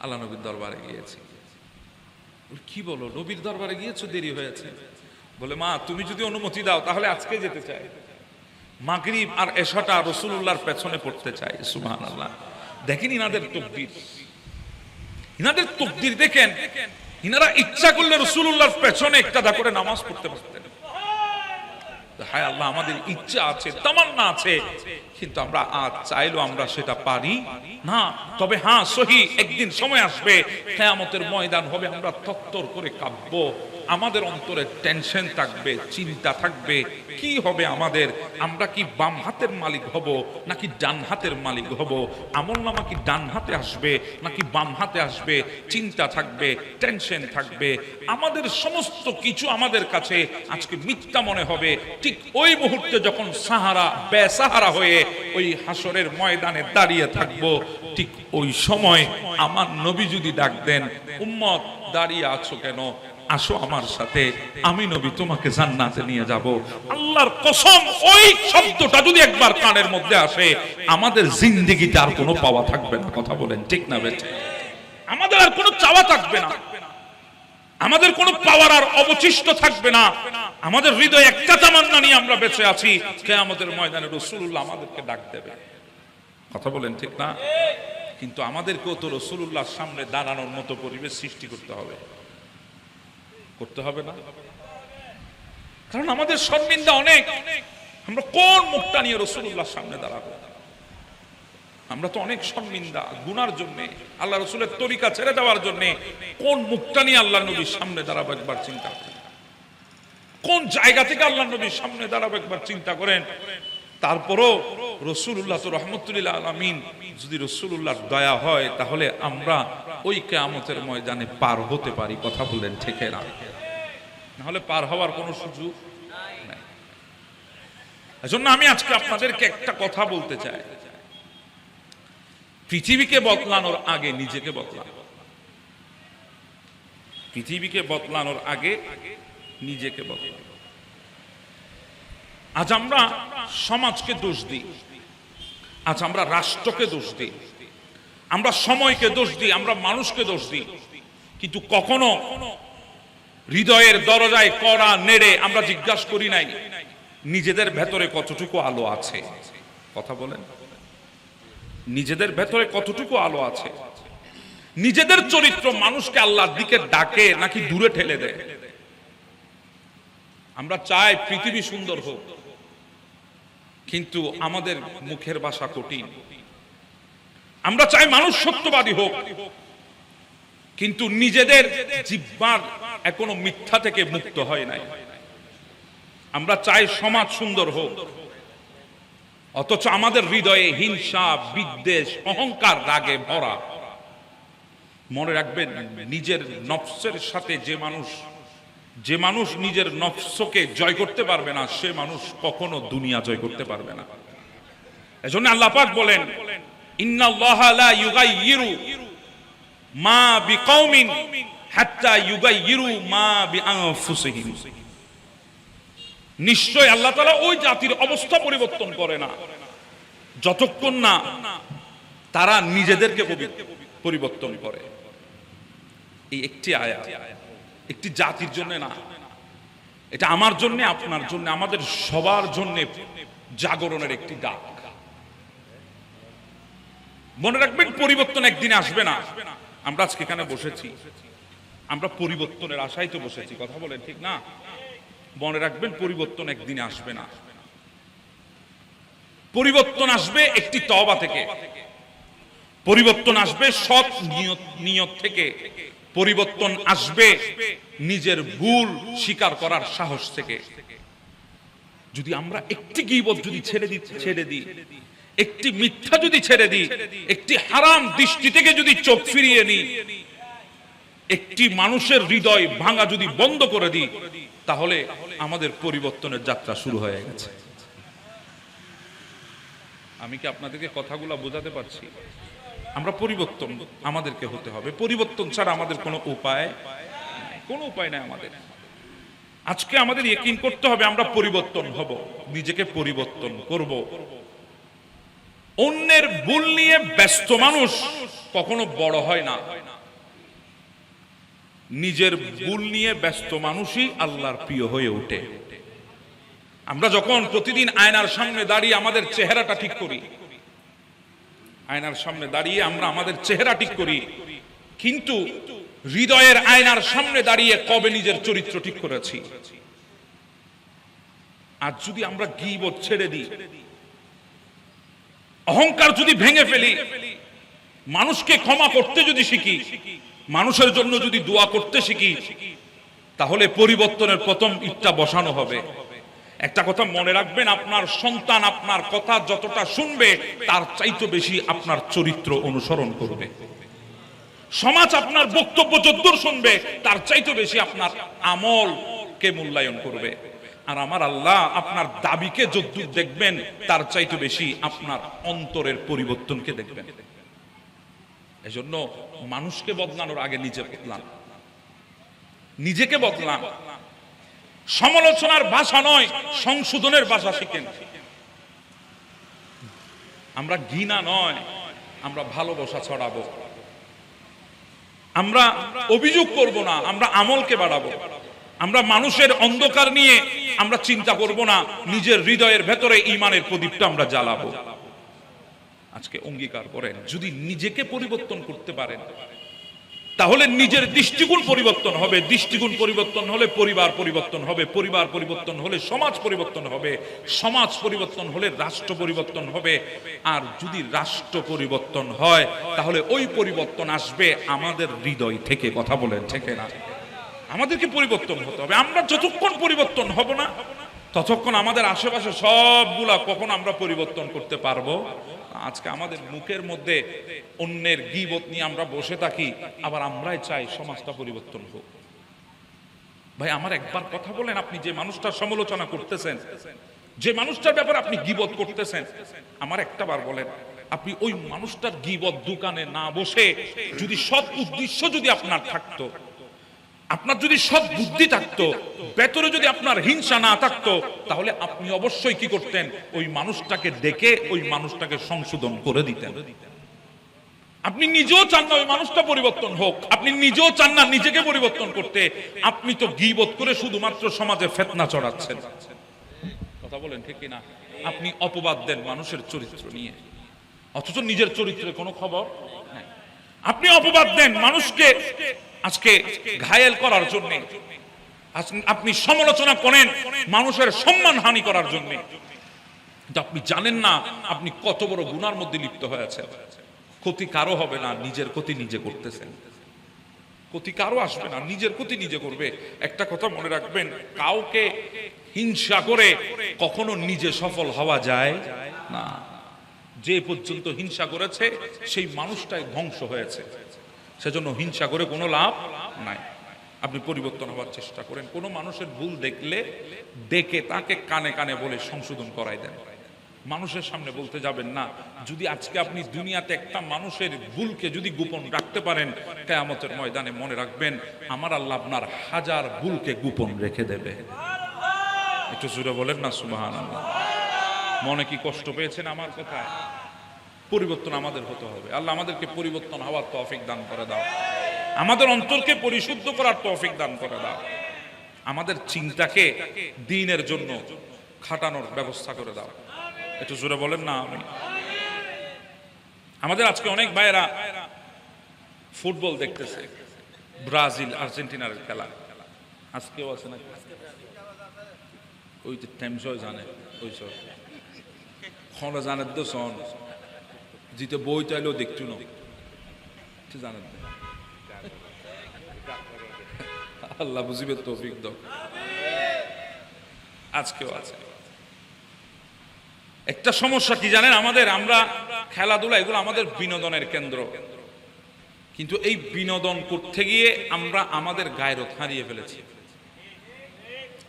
আল্লাহ নবীর দরবারে গিয়েছি। কি বলো, নবীর দরবারে গিয়েছো, দেরি হয়েছে? বলে, মা তুমি যদি অনুমতি দাও তাহলে আজকে যেতে চাই, মাগরিব আর এশাটা রাসূলুল্লাহর পেছনে পড়তে চাই। সুবহানাল্লাহ। দেখেন ইনাদের তাকদীর, ইনাদের তাকদীর দেখেন, ইনারা ইচ্ছা করলে রাসূলুল্লাহর পেছনে একটাদা করে নামাজ পড়তে পারতেন। হায় আল্লাহ, আমাদের ইচ্ছা আছে, তামান্না আছে, কিন্তু আমরা আজ চাইলেও আমরা সেটা পারি না। তবে হ্যাঁ, সহি একদিন সময় আসবে, কিয়ামতের ময়দান হবে, আমরা তত্তর করে কাঁপবো, আমাদের অন্তরে টেনশন থাকবে, চিন্তা থাকবে, কি হবে আমাদের, আমরা কি বাম হাতের মালিক হব নাকি ডান হাতের মালিক হব, আমলনামা কি ডান হাতে আসবে নাকি বাম হাতে আসবে, চিন্তা থাকবে, টেনশন থাকবে, আমাদের সমস্ত কিছু আমাদের কাছে আজকে মিথ্যা মনে হবে। ঠিক ওই মুহূর্তে যখন সাহারা বেসাহারা হয়ে ওই হাসরের ময়দানে দাঁড়িয়ে থাকবো, ঠিক ওই সময় আমার নবী যদি ডাক দেন, উম্মত দাঁড়িয়ে আছো কেন, আসো আমার সাথে, আমি নবী তোমাকে জান্নাতে নিয়ে যাব, আল্লাহর কসম ওই শব্দটা যদি একবার কানের মধ্যে আসে, আমাদের জিন্দেগিতে আর কোনো পাওয়া থাকবে না। কথা বলেন ঠিক না বেঠিক? আমাদের আর কোনো চাওয়া থাকবে না, আমাদের কোনো পাওয়ার আর অবশিষ্ট থাকবে না। আমাদের হৃদয়ে একটা তামান্না নিয়ে আমরা বেঁচে আছি, কিয়ামতের ময়দানে রাসূলুল্লাহ আমাদেরকে ডাক দেবে। কথা বলেন ঠিক না? কিন্তু আমাদেরকেও তো রাসূলুল্লাহর সামনে দাঁড়ানোর মতো পরিবেশ সৃষ্টি করতে হবে, করতে হবে না? কারণ আমাদের শর্মিন্দা অনেক, আমরা কোন মুখটা নিয়ে রাসূলুল্লাহর সামনে দাঁড়াবো? আমরা তো অনেক শর্মিন্দা গুনার জন্য, আল্লাহ রাসূলের তরিকা ছেড়ে দেওয়ার জন্য। কোন মুখটা নিয়ে আল্লাহ নবীর সামনে দাঁড়াবো একবার চিন্তা করেন, কোন জায়গা থেকে আল্লাহ নবীর সামনে দাঁড়াবো একবার চিন্তা করেন। তারপরও রাসূলুল্লাহ তো রাহমাতুল লিল আলামিন, যদি রাসূলুল্লাহর দয়া হয় তাহলে আমরা ওই কিয়ামতের ময়দানে পার হতে পারি। কথা বলেন ঠিক না? নাহলে পার হওয়ার কোনো সুযোগ নাই। এজন্য আমি আজকে আপনাদেরকে একটা কথা বলতে চাই, পৃথিবীকে বদলানোর আগে নিজেকে বদলান। পৃথিবীকে বদলানোর আগে নিজেকে বদলান। আজ আমরা সমাজকে দোষ দিই, আজ আমরা রাষ্ট্রকে দোষ দিই, আমরা সময়কে দোষ দিই, আমরা মানুষকে দোষ দিই, কিন্তু কখনো হৃদয়ের দরজায় কড়া নেড়ে আমরা জিজ্ঞাসা করি নাই নিজেদের ভেতরে কতটুকু আলো আছে। কথা বলেন, নিজেদের ভেতরে কতটুকু আলো আছে? নিজেদের চরিত্র মানুষকে আল্লাহর দিকে ডাকে নাকি দূরে ঠেলে দেয়? আমরা চাই পৃথিবী সুন্দর হোক, কিন্তু আমাদের মুখের ভাষা কঠিন। আমরা চাই মানুষ সত্যবাদী হোক, কিন্তু নিজেদের জিহ্বার এখনো মিথ্যা থেকে মুক্ত হয় নাই। আমরা চাই সমাজ সুন্দর হোক, অথচ আমাদের হৃদয়ে হিংসা, বিদ্বেষ, অহংকার, রাগে ভরা। মনে রাখবেন, নিজের নফসের সাথে যে মানুষ নিজের নফসকে জয় করতে পারবে না, সে মানুষ কখনো দুনিয়া জয় করতে পারবে না। এজন্য আল্লাহ পাক বলেন, ইন্নাল্লাহা লা ইউগাইয়িরু মা বিকাউমিন হাত্তা ইউগাইয়িরু মা বিআনফুসিহিম। নিশ্চয় আল্লাহ তাআলা ওই জাতির অবস্থা পরিবর্তন করে না যতক্ষণ না তারা নিজেদেরকে পরিবর্তন করে। এই একটি আয়াত একটি জাতির জন্য না, এটা আমার জন্য, আপনার জন্য, আমাদের সবার জন্য জাগরণের একটি ডাক। মনে রাখবেন, পরিবর্তন একদিনে আসবে না। আমরা আজকে এখানে বসেছি, আমরা পরিবর্তনের আশায় তো বসেছি। কথা বলেন ঠিক না? মনে রাখবেন, পরিবর্তন একদিনে আসবে না। পরিবর্তন আসবে একটি তওবা থেকে, পরিবর্তন আসবে সৎ নিয়ত থেকে, পরিবর্তন আসবে নিজের ভুল স্বীকার করার সাহস থেকে। যদি আমরা একটি গীবত যদি ছেড়ে দিই, একটি মিথ্যা যদি ছেড়ে দিই, একটি হারাম দৃষ্টি থেকে যদি চোখ ফিরিয়ে নিই, একটি মানুষের হৃদয় ভাঙা যদি বন্ধ করে দিই, তাহলে আমাদের পরিবর্তনের যাত্রা শুরু হয়ে গেছে। আমি কি আপনাদেরকে কথাগুলো বোঝাতে পারছি? আমরা পরিবর্তন আমাদেরকে হতে হবে, পরিবর্তন ছাড়া আমাদের কোনো উপায় নাই, কোনো উপায় নাই আমাদের। আজকে আমাদের ইয়কিন করতে হবে আমরা পরিবর্তন হব, নিজেকে পরিবর্তন করব। অন্যের ভুল নিয়ে ব্যস্ত মানুষ কখনো বড় হয় না, নিজের ভুল নিয়ে ব্যস্ত মানুষই আল্লাহর প্রিয় হয়ে ওঠে। আমরা যখন প্রতিদিন আয়নার সামনে দাঁড়িয়ে আমাদের চেহারাটা ঠিক করি, আয়নার সামনে দাঁড়িয়ে আমরা আমাদের চেহারা ঠিক করি, কিন্তু হৃদয়ের আয়নার সামনে দাঁড়িয়ে কবে নিজের চরিত্র ঠিক করেছি? আর যদি আমরা গীবত ছেড়ে দিই, অহংকার যদি ভেঙে ফেলি, মানুষকে ক্ষমা করতে যদি শিখি, মানুষের জন্য যদি দোয়া করতে শিখি, তাহলে পরিবর্তনের প্রথম ইটটা বসানো হবে। একটা কথা মনে রাখবেন, আপনার সন্তান আপনার কথা যতটা শুনবে তার চাইতে বেশি আপনার চরিত্র অনুসরণ করবে। সমাজ আপনার বক্তব্য যতদূর শুনবে তার চাইতে বেশি আপনার আমলকে মূল্যায়ন করবে। আর আমার আল্লাহ আপনার দাবিকে যতদূর দেখবেন তার চাইতে বেশি আপনার অন্তরের পরিবর্তনকে দেখবেন। এজন্য মানুষকে বদলানোর আগে নিজে বদলান, নিজেকে বদলান। সমালোচনার ভাষা নয়, সংশোধনের ভাষা শিখেন। আমরা ঘৃণা নয়, আমরা ভালোবাসা ছড়াবো। আমরা অভিযোগ করব না, আমরা আমলকে বাড়াবো। আমরা মানুষের অন্ধকার নিয়ে আমরা চিন্তা করব না, নিজের হৃদয়ের ভেতরে ঈমানের প্রদীপটা আমরা জ্বালাবো। আজকে অঙ্গীকার করেন, যদি নিজেকে পরিবর্তন করতে পারেন তাহলে নিজের দৃষ্টিকোণ পরিবর্তন হবে, দৃষ্টিকোণ পরিবর্তন হলে পরিবার পরিবর্তন হবে, পরিবার পরিবর্তন হলে সমাজ পরিবর্তন হবে, সমাজ পরিবর্তন হলে রাষ্ট্র পরিবর্তন হবে। আর যদি রাষ্ট্র পরিবর্তন হয় তাহলে ওই পরিবর্তন আসবে আমাদের হৃদয় থেকে। কথা বলেন ঠিক না? আমাদেরকে পরিবর্তন হতে হবে। আমরা যতক্ষণ পরিবর্তন হব না ততক্ষণ আমাদের আশেপাশে সবগুলা কখন আমরা পরিবর্তন করতে পারবো? আজকে আমাদের মুখের মধ্যে অন্যের গীবত নিয়ে আমরা বসে থাকি, আবার আমরাই চাই সমাজটা পরিবর্তন হোক। ভাই আমার একবার কথা বলেন, আপনি যে মানুষটার সমালোচনা করতেছেন, যে মানুষটার ব্যাপারে আপনি গীবত করতেছেন, আমার একটা বার বলেন, আপনি ওই মানুষটার গীবত দোকানে না বসে যদি সৎ উদ্দেশ্য যদি আপনার থাকতো, আপনার যদি সৎ বুদ্ধি থাকতো, ভেতরে যদি আপনার হিংসা না থাকতো, তাহলে আপনি অবশ্যই কি করতেন? ওই মানুষটাকে ডেকে ওই মানুষটাকে সংশোধন করে দিতেন। আপনি নিজেও চান না ওই মানুষটা পরিবর্তন হোক, আপনি নিজেও চান না নিজেকে পরিবর্তন করতে। আপনি তো গীবত করে শুধুমাত্র সমাজে ফিতনা ছড়াচ্ছেন। কথা বলেন ঠিক না? আপনি অপবাদ দেন মানুষের চরিত্র নিয়ে, অথচ নিজের চরিত্রের কোনো খবর নাই। আপনি অপবাদ দেন মানুষকে আজকে ঘায়েল করার জন্য, আপনি সমালোচনা করেন মানুষের সম্মান হানি করার জন্য, কিন্তু আপনি জানেন না আপনি কত বড় গুনার মধ্যে লিপ্ত হয়েছেন। ক্ষতি কারো হবে না, নিজের ক্ষতি নিজে করতেছেন। ক্ষতি কারো আসবে না, নিজের ক্ষতি নিজে করবে। একটা কথা মনে রাখবেন, কাউকে হিংসা করে কখনো নিজে সফল হওয়া যায় না। যে পর্যন্ত হিংসা করেছে সেই মানুষটাই ধ্বংস হয়েছে। সেজন্য হিংসা করে কোনো লাভ নাই। আপনি পরিবর্তন হওয়ার চেষ্টা করেন। কোনো মানুষের ভুল দেখলে ডেকে তাকে কানে কানে বলে সংশোধন করাই দেন। মানুষের সামনে বলতে যাবেন না। যদি আজকে আপনি দুনিয়াতে একটা মানুষের ভুলকে যদি গোপন রাখতে পারেন, কিয়ামতের ময়দানে মনে রাখবেন আমার আল্লাহ আপনার হাজার ভুলকে গোপন রেখে দেবে। একটু জোরে বলেন না সুবহানাল্লাহ। মনে কি কষ্ট পেয়েছেন আমার কথায়? পরিবর্তন আমাদের হতে হবে। আল্লাহ আমাদেরকে পরিবর্তন হওয়ার তৌফিক দান করে দাও, আমাদের অন্তরকে পরিশুদ্ধ করার তৌফিক দান করে দাও, আমাদের চিন্তাকে দ্বীনের জন্য খাটানোর ব্যবস্থা করে দাও। একটু জোরে বলেন না আমি। আমাদের আজকে অনেক ভাইয়েরা ফুটবল দেখতেছে, ব্রাজিল আর্জেন্টিনার খেলা আজকেও আছে না? ওই যে টেমসয় জানে, ওই সব খনা জানের তো সন জিতে বই চাইলেও দেখছো না, জানেন আল্লাহ বুঝিবে তৌফিক দাও। আজকেও আছে। একটা সমস্যা কি জানেন আমাদের? আমরা খেলাধুলা এগুলো আমাদের বিনোদনের কেন্দ্র, কিন্তু এই বিনোদন করতে গিয়ে আমরা আমাদের গায়রত হারিয়ে ফেলেছি।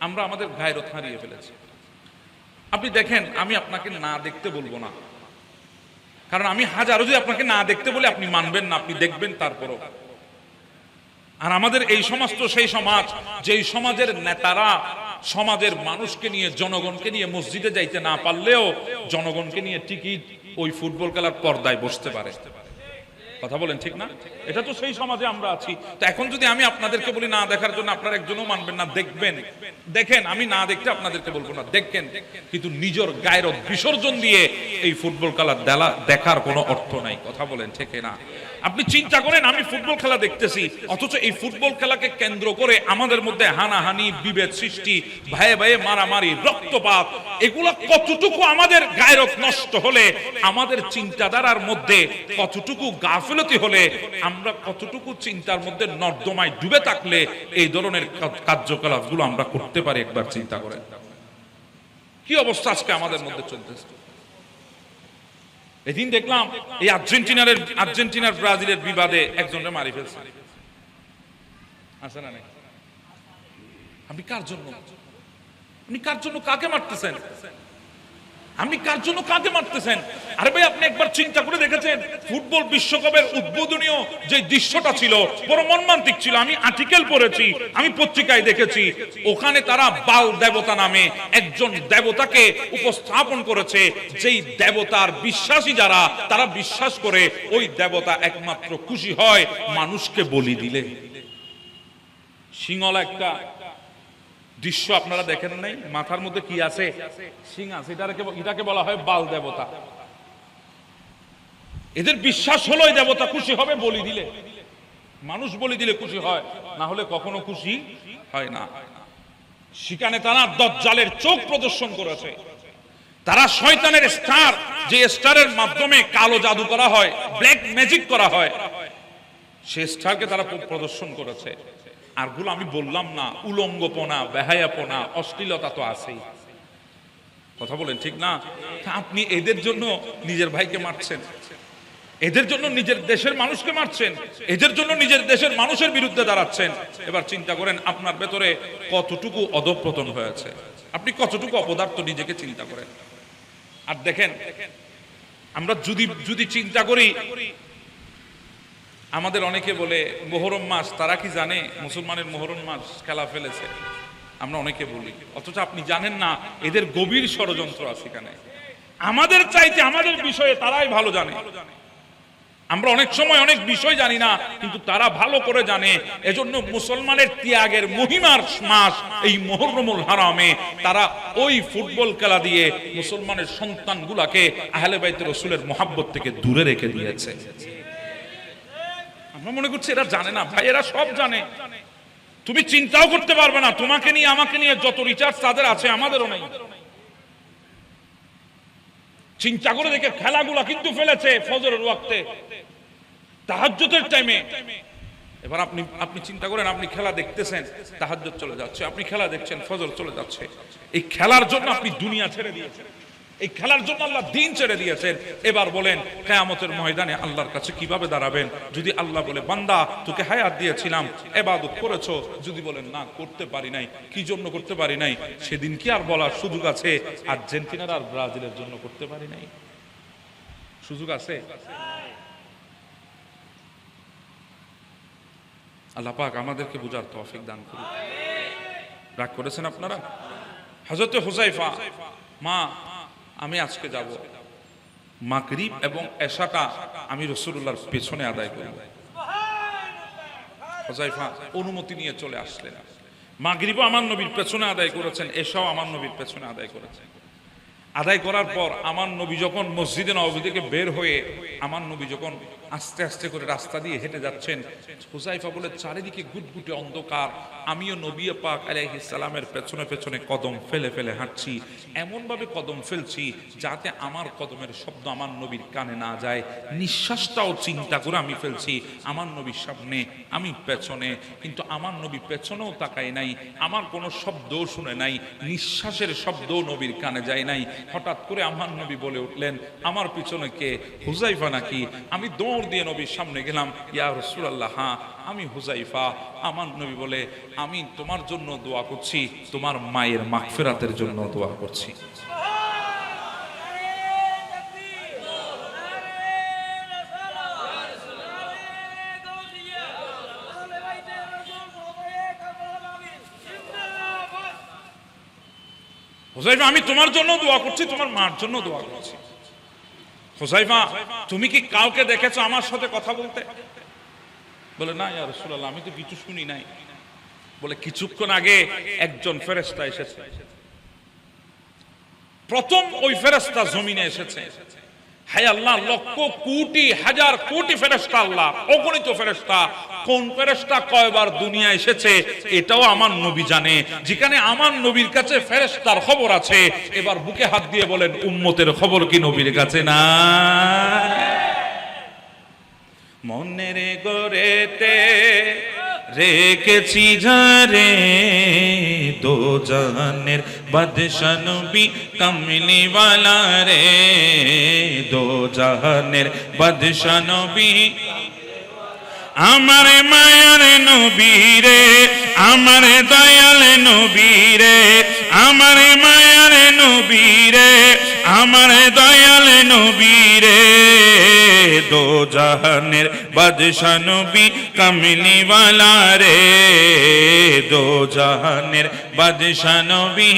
আমরা আমাদের গায়রত হারিয়ে ফেলেছি। আপনি দেখেন, আমি আপনাকে না দেখতে বলবো না, কারণ আমি হাজারো যদি আপনাকে না দেখতে বলে আপনি মানবেন না, আপনি দেখবেন তারপরও। আর আমাদের এই সমাজ তো সেই সমাজ যেই সমাজের নেতারা সমাজের মানুষকে নিয়ে জনগণকে নিয়ে মসজিদে যাইতে না পারলেও জনগণকে নিয়ে টিকিট ওই ফুটবল খেলার পর্দায় বসতে পারে। কথা বলেন ঠিক না? এটা তো সেই সমাজে আমরা আছি। তো এখন যদি আমি আপনাদেরকে বলি না দেখার জন্য, আপনারা একজনও মানবেন না, দেখবেন, দেখেন, আমি না দেখতে আপনাদেরকে বলবো না, দেখেন, কিন্তু নিজের গায়রত বিসর্জন দিয়ে এই ফুটবল খেলা দেখার কোনো অর্থ নাই। কথা বলেন ঠিক না? আপনি চিন্তা করেন, আমি ফুটবল খেলা দেখতেছি, অথচ এই ফুটবল খেলাকে কেন্দ্র করে আমাদের মধ্যে হানাহানি, বিভেদ সৃষ্টি, ভাইয়ে ভাইয়ে মারামারি, রক্তপাত, এগুলো কতটুকু আমাদের গায়রত নষ্ট হলে, আমাদের চিন্তাধারার মধ্যে কতটুকু গাফিলতি হলে, আমরা কতটুকু চিন্তার মধ্যে নর্দমায় ডুবে থাকলে এই ধরনের কার্যকলাপগুলো আমরা করতে পারি। একবার চিন্তা করেন কি অবস্থা আজকে আমাদের মধ্যে চলতেছে। এদিন দেখলাম এই আর্জেন্টিনার ব্রাজিলের বিবাদে একজনকে মারি ফেলছে, আছে না? আপনি কার জন্য, আপনি কার জন্য কাকে মারতেছেন? আপনি কার জন্য কাকে মারতেছেন? আরে ভাই, আপনি একবার চিন্তা করে দেখেছেন ফুটবল বিশ্বকাপের উদ্বোধনীয় যে দৃশ্যটা ছিল বড় মর্মান্তিক ছিল। আমি আর্টিকেল পড়েছি, আমি পত্রিকায় দেখেছি, ওখানে তারা বাল দেবতা নামে একজন দেবতাকে উপস্থাপন করেছে, যেই দেবতার বিশ্বাসী যারা, তারা বিশ্বাস করে ওই দেবতা একমাত্র খুশি হয় মানুষকে বলি দিলে। সিংহলা একটা দৃশ্য আপনারা দেখেন নাই? মাথার মধ্যে কি আছে? সিং আছে, এটাকে বলা হয় বাল দেবতা। এদের বিশ্বাস হলো এই দেবতা খুশি হবে বলি দিলে, মানুষ বলি দিলে খুশি হয়, না হলে কখনো খুশি হয় না। সেখানে তারা দাজ্জালের চোখ প্রদর্শন করেছে, তারা শয়তানের স্টার, যে স্টারের মাধ্যমে কালো জাদু করা হয়, ব্ল্যাক ম্যাজিক করা হয়, সে স্টারকে তারা প্রদর্শন করেছে। আরগুলো আমি বললাম না, উলঙ্গপনা, বেহায়াপনা, অশ্লীলতা তো আছেই। কথা বলেন ঠিক না? আপনি এদের জন্য নিজের ভাইকে মারছেন, এদের জন্য নিজের দেশের মানুষকে মারছেন, এদের জন্য নিজের দেশের মানুষের বিরুদ্ধে দাঁড়াচ্ছেন। এবার চিন্তা করেন আপনার ভেতরে কতটুকু অধঃপতন হয়েছে, আপনি কতটুকু অপদার্থ, নিজেকে চিন্তা করেন। আর দেখেন, আমরা যদি চিন্তা করি, আমাদের অনেকে বলে মুহররম মাস, তারা কি জানে মুসলমানের মুহররম মাস খেলা ফেলেছে? আমরা অনেকে বলি, অথচ আপনি জানেন না এদের গভীর ষড়যন্ত্র আছে এখানে। আমাদের চাইতে আমাদের বিষয়ে তারাই ভালো জানে। আমরা অনেক সময় অনেক বিষয় জানি না, কিন্তু তারা ভালো করে জানে। এজন্য মুসলমানের ত্যাগের মহিমার মাস এই মুহররমুল হারামে তারা ওই ফুটবল খেলা দিয়ে মুসলমানের সন্তানগুলাকে আহলে বাইত রাসূলের মহব্বত থেকে দূরে রেখে দিয়েছে। আমরা মনে করছি এরা জানে না। ভাই, এরা সব জানে। তুমি চিন্তাও করতে পারবে না, তোমাকে নিয়ে আমাকে নিয়ে যত রিচার্জ তাদের আছে আমাদেরও নাই। চিন্তা করে দেখে খেলাগুলা কিন্তু ফেলেছে ফজরের ওয়াক্তে, তাহাজ্জুদের টাইমে। এবার আপনি চিন্তা করেন, আপনি খেলা দেখতেছেন, তাহাজ্জুদ চলে যাচ্ছে, আপনি খেলা দেখছেন, ফজর চলে যাচ্ছে। এই খেলার জন্য আপনি দুনিয়া ছেড়ে দিয়েছেন, এই খেলার জন্য আল্লাহ দিন ছেড়ে দিয়েছেন। এবার বলেন কিয়ামতের ময়দানে আল্লাহর কাছে কিভাবে দাঁড়াবেন? যদি আল্লাহ বলে বান্দা তোকে হায়াত দিয়েছিলাম, ইবাদত করেছো, যদি বলেন না করতে পারি নাই, কি জন্য করতে পারি নাই, সেদিন কি আর বলার সুযোগ আছে আর্জেন্টিনার আর ব্রাজিলের জন্য করতে পারি নাই? সুযোগ আছে? আল্লাহ পাক আমাদেরকে বুঝার তৌফিক দান করুন। রাগ করেছেন আপনারা? হযরত হুযায়ফা, মা আমি আজকে যাব, মাগরিব এবং এশাটা আমি রাসূলুল্লাহর পেছনে আদায় করব। হুযায়ফা অনুমতি নিয়ে চলে আসলেন। মাগরিবও আমার নবীর পেছনে আদায় করেছেন, এশাও আমার নবীর পেছনে আদায় করেছেন। আদায় করার পর আমার নবী যখন মসজিদে নববী থেকে বের হয়ে আমার নবী যখন আস্তে আস্তে করে রাস্তা দিয়ে হেঁটে যাচ্ছেন, হুযায়ফা বলে চারিদিকে গুটগুটে অন্ধকার, আমিও নবী পাক আলাইহিস সালামের পেছনে পেছনে কদম ফেলে ফেলে হাঁটছি। এমন ভাবে কদম ফেলছি যাতে আমার কদমের শব্দ আমার নবীর কানে না যায়। নিঃশ্বাসটাও চিন্তা করে আমি ফেলছি, আমার নবীর সামনে, আমি পেছনে, কিন্তু আমার নবী পেছনেও তাকায় নাই, আমার কোনো শব্দও শুনে নাই, নিঃশ্বাসের শব্দও নবীর কানে যায় নাই। হঠাৎ করে আমার নবী বলে উঠলেন, আমার পিছনে কে? হুযায়ফা নাকি? আমি দৌড় দিয়ে নবীর সামনে গেলাম, ইয়া রাসূলুল্লাহ, হ্যাঁ আমি হুযায়ফা। আমার নবী বলে, আমি তোমার জন্য দোয়া করছি, তোমার মায়ের মাগফিরাতের জন্য দোয়া করছি। হুযায়ফা আমি তোমার জন্য দোয়া করছি, তোমার মার জন্য দোয়া করছি। হুযায়ফা তুমি কি কাউকে দেখেছো আমার সাথে কথা বলতে? বলে না ইয়া রাসূলুল্লাহ, আমি তো কিছু শুনি নাই। বলে কিছুক্ষণ আগে একজন ফেরেশতা এসেছে, প্রথম ওই ফেরেশতা জমিনে এসেছে। হায় আল্লাহ, লক্ষ কোটি হাজার কোটি ফেরেশতা, আল্লাহ অগণিত ফেরেশতা, কোন ফেরেশতা কয়বার দুনিয়া এসেছে এটাও আমার নবী জানে। যেখানে আমার নবীর কাছে ফেরেশতার খবর আছে, এবার বুকে হাত দিয়ে বলেন উম্মতের খবর কি নবীর কাছে না? মনের গড়েতে রেখেছি যারে, দো জাহানের বাদশা নবী কামলি ওয়ালা রে, দো জাহানের বাদশা নবী আমার মায়ার নবী রে, আমার দয়াল নবী রে, আমার মায়ার নবী রে, আমার দয়াল নবী রে, দো জাহানের বাদশা নবী কামলি ওয়ালা রে, দো জাহানের বাদশা নবী।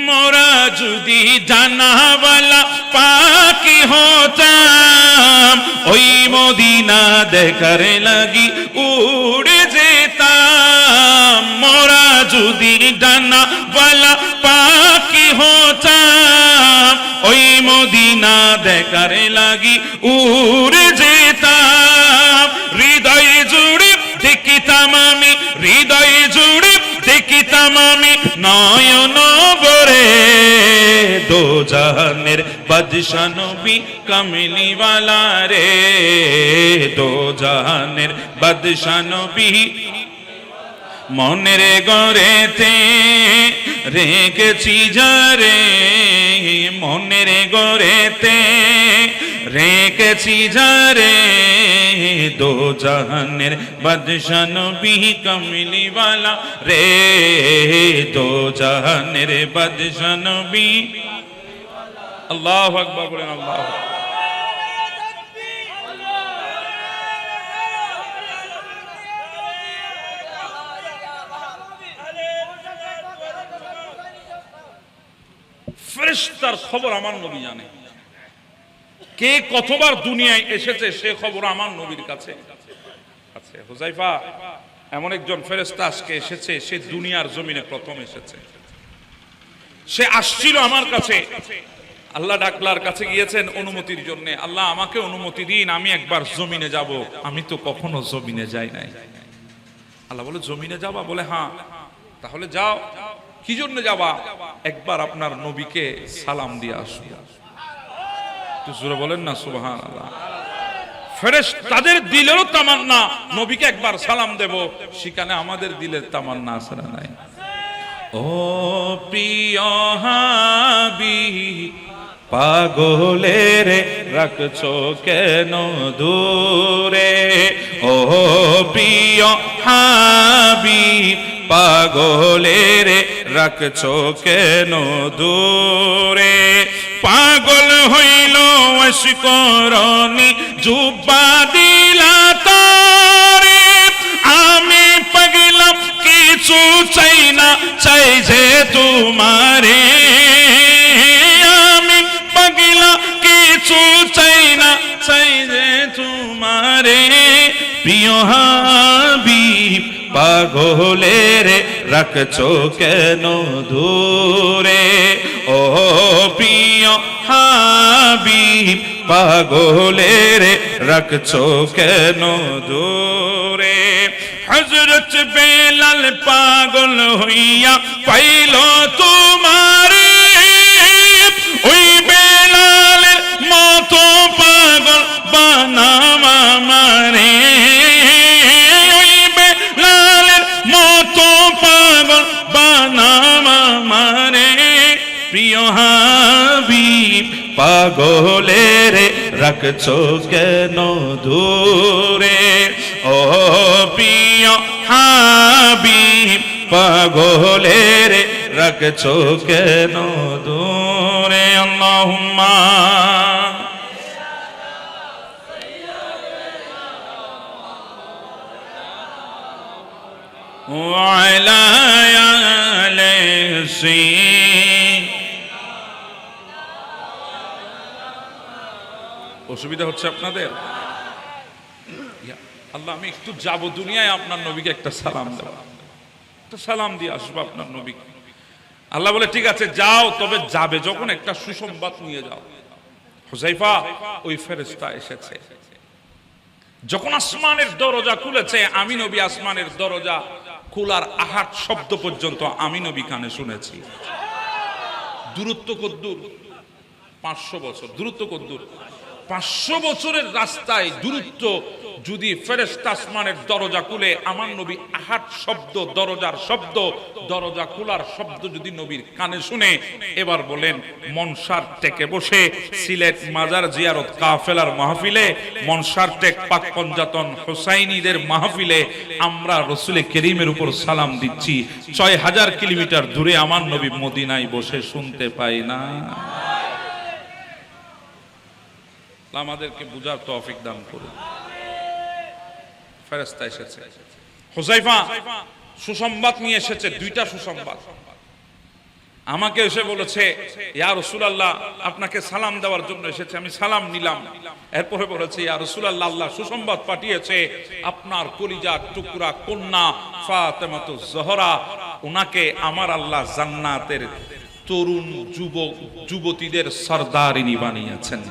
মোরা যদি জানাওয়ালা পাকি হতাম, ওই মদিনা দেখার লাগি উড়ে যেতাম। মোরা যদি জানাওয়ালা পাকি হতাম, ওই মদিনা দেখার লাগি উড়ে যেতাম। হৃদয় জুড়ে দেখিতাম আমি, হৃদয় জুড়ে দেখিতাম আমি নয়ন ভরে, দো জাহানের বাদশা নবী কামলি ওয়ালা রে, দো জাহানের বাদশা নবী। মনের গড়েতে রেখেছি যারে, মনের গড়েতে রেখেছি যারে, দো জাহানের বাদশা নবী কামলি ওয়ালা রে, দো জাহানের বাদশা নবী। আল্লাহু আকবার বলেন, আল্লাহু আকবার। ফেরেশতার খবর আমার নবী জানে। কে কতবার দুনিয়ায় এসেছে সে খবর আমার নবীর কাছে আছে। হুযায়ফা এমন একজন ফেরেশতা আজকে এসেছে, সে দুনিয়ার জমিনে প্রথম এসেছে। সে আসছিল আমার কাছে, আল্লাহ ডাকলার কাছে গিয়েছেন অনুমতির জন্য। আল্লাহ আমাকে অনুমতি দিন, আমি একবার জমিনে যাব। আমি তো কখনো জমিনে যাই নাই। আল্লাহ বলে জমিনে যাবা? বলে হ্যাঁ। তাহলে যাও। কি জন্য যাবা? একবার আপনার নবীকে সালাম দিয়ে আসবে। একটু জোরে বলেন না সুবহানাল্লাহ। ফেরেশতাদের দিলেরও তামান্না নবীকে একবার সালাম দেব, সেখানে আমাদের দিলের তামান্না আছে না নাই? ও প্রিয় হাবিব পাগলের রাখছো কেন দূরে, ও প্রিয় হাবিব পাগলের রাখছো কেন দূরে। পাগল হইল অস্করণী জুব্বা দিলা তারে, আমি পাগলাম কিছু চাই না, চাই যে তোমারে। আমি পাগলা কিছু চাই না, চাই যে তোমারে। প্রিয় হাবিব পাগলের রাখছো কেন দূরে, ও প্রিয় হাবিব পাগলের রাখছো কেন দূরে। হযরত বেলাল পাগল হইয়া পাইল তোমারে, ওই বেলালের মতো পাগল বানাও আমারে। ওই বেলালের মতো পাগল বানাও আমারে। প্রিয় হাবিব পাগলের রাখছো কেন দূরে, ও প্রিয় হাবিব পাগলের রাখছো কেন দূরে। আল্লাহুম্মা ওয়া আলা আলি অসুবিধা হচ্ছে আপনাদের? আল্লাহ, আমি একটু যাব দুনিয়ায়, আপনার নবীকে একটা সালাম দেব, একটা সালাম দিয়ে আসবো আপনার নবীকে। আল্লাহ বলে ঠিক আছে যাও, তবে যাবে যখন একটা সুসংবাদ নিয়ে যাও। হুযায়ফা, ওই ফেরেশতা এসেছে যখন আসমানের দরজা খুলেছে, আমি নবী আসমানের দরজা খোলার আহাট শব্দ পর্যন্ত আমি নবী কানে শুনেছি। দূরত্ব কদ্দূর? 500 বছর। দূরত্ব কদ্দূর? 500 বছরের রাস্তায় দূরত্ব। যদি ফেরেশতা আসমানের দরজা খুলে, আমার নবী আহাট শব্দ, দরজার শব্দ, দরজা খোলার শব্দ যদি নবীর কানে শুনে, এবার বলেন মনসার টেকে বসে সিলেট মাজার জিয়ারত কাফেলার মাহফিলে, মনসার টেক পাক পঞ্জাতন হোসাইনীদের মাহফিলে আমরা রাসূল করিমের উপর সালাম দিচ্ছি, 6000 কিলোমিটার দূরে আমার নবী মদিনায় বসে শুনতে পাই না? আমাদেরকে বুঝার তৌফিক দান করুন। ফেরেশতা এসেছে, হুযায়ফা সুসংবাদ নিয়ে এসেছে, 2টা সুসংবাদ। আমাকে এসে বলেছে ইয়া রাসূলুল্লাহ, আপনাকে সালাম দেওয়ার জন্য এসেছে। আমি সালাম নিলাম। এরপরে বলেছে ইয়া রাসূলুল্লাহ, আল্লাহ সুসংবাদ পাঠিয়েছে, আপনার কলিজার টুকরা কন্যা ফাতেমাতুজ জোহরা, ওনাকে আমার আল্লাহ জান্নাতের তরুণ যুবক যুবতীদের সরদারিনী বানিয়েছেন।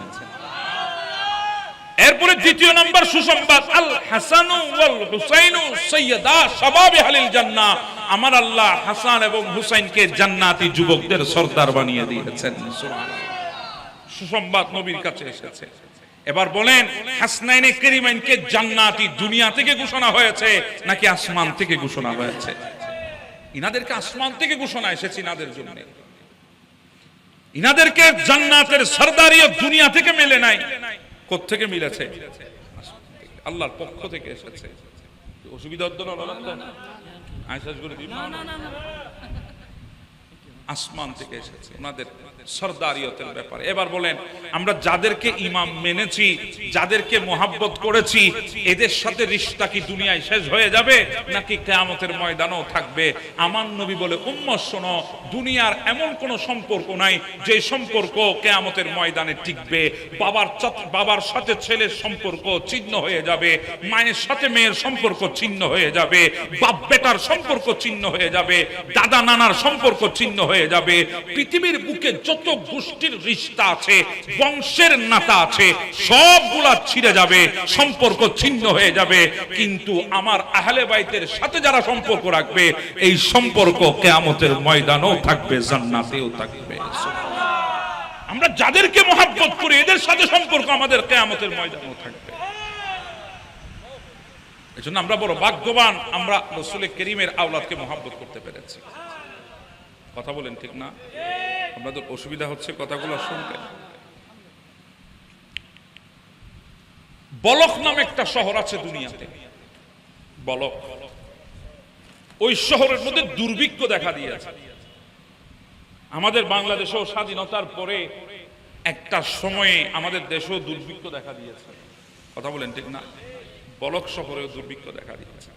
এরপরে 2 নম্বর সুসংবাদ, আল হাসান ওয়াল হুসাইন সাইয়্যিদা শাবাবে আহলিল জান্নাহ, আমার আল্লাহ হাসান এবং হুসাইনকে জান্নাতি যুবকদের সরদার বানিয়ে দিয়েছেন। সুবহানাল্লাহ। সুসংবাদ নবীর কাছে এসেছে। এবার বলেন হাসনাইনে কারিমাইনকে জান্নাতি দুনিয়া থেকে ঘোষণা হয়েছে নাকি আসমান থেকে ঘোষণা হয়েছে? ইনাদেরকে আসমান থেকে ঘোষণা এসেছে ইনাদের জন্য। ইনাদেরকে জান্নাতের সরদারিয়ত দুনিয়া থেকে মেলে নাই। কোত্থেকে মিলেছে? আল্লাহর পক্ষ থেকে এসেছে। অসুবিধা হতো না? আয়সাস করে দিন, আসমান থেকে এসেছে ওনাদের সরদারিয়তের ব্যাপারে। এবার বলেন আমরা যাদেরকে ইমাম মেনেছি, যাদেরকে মোহাব্বত করেছি, এদের সাথে রিশতা কি দুনিয়ায় শেষ হয়ে যাবে নাকি কিয়ামতের ময়দানেও থাকবে? আমার নবী বলে উম্মত শোনো, দুনিয়ার এমন কোন সম্পর্ক নাই যে সম্পর্ক কিয়ামতের ময়দানে টিকবে। বাবার সাথে ছেলের সম্পর্ক ছিন্ন হয়ে যাবে, মায়ের সাথে মেয়ের সম্পর্ক ছিন্ন হয়ে যাবে, বাপ বেটার সম্পর্ক ছিন্ন হয়ে যাবে, দাদা নানার সম্পর্ক ছিন্ন হয়ে যাবে। পৃথিবীর বুকে যত গোষ্ঠীর রিশতা আছে, বংশের নাতা আছে, সবগুলা ছিঁড়ে যাবে, সম্পর্ক ছিন্ন হয়ে যাবে। কিন্তু আমার আহলে বাইতের সাথে যারা সম্পর্ক রাখবে, এই সম্পর্ক কিয়ামতের ময়দানেও থাকবে, জান্নাতেও থাকবে। আমরা যাদেরকে মহব্বত করি, এদের সাথে সম্পর্ক আমাদের কিয়ামতের ময়দানেও থাকবে। এজন্য আমরা বড় ভাগ্যবান, আমরা রাসূল করিমের আওলাদকে মহব্বত করতে পেরেছি। কথা বলেন ঠিক না? আপনাদের অসুবিধা হচ্ছে কথাগুলো শুনতে? বলক নামে একটা শহর আছে দুনিয়াতে, বলক। ওই শহরের মধ্যে দুর্ভিক্ষ দেখা দিয়েছে। আমাদের বাংলাদেশেও স্বাধীনতার পরে একটা সময়ে আমাদের দেশেও দুর্ভিক্ষ দেখা দিয়েছে। কথা বলেন ঠিক না? বলক শহরেও দুর্ভিক্ষ দেখা দিয়েছে।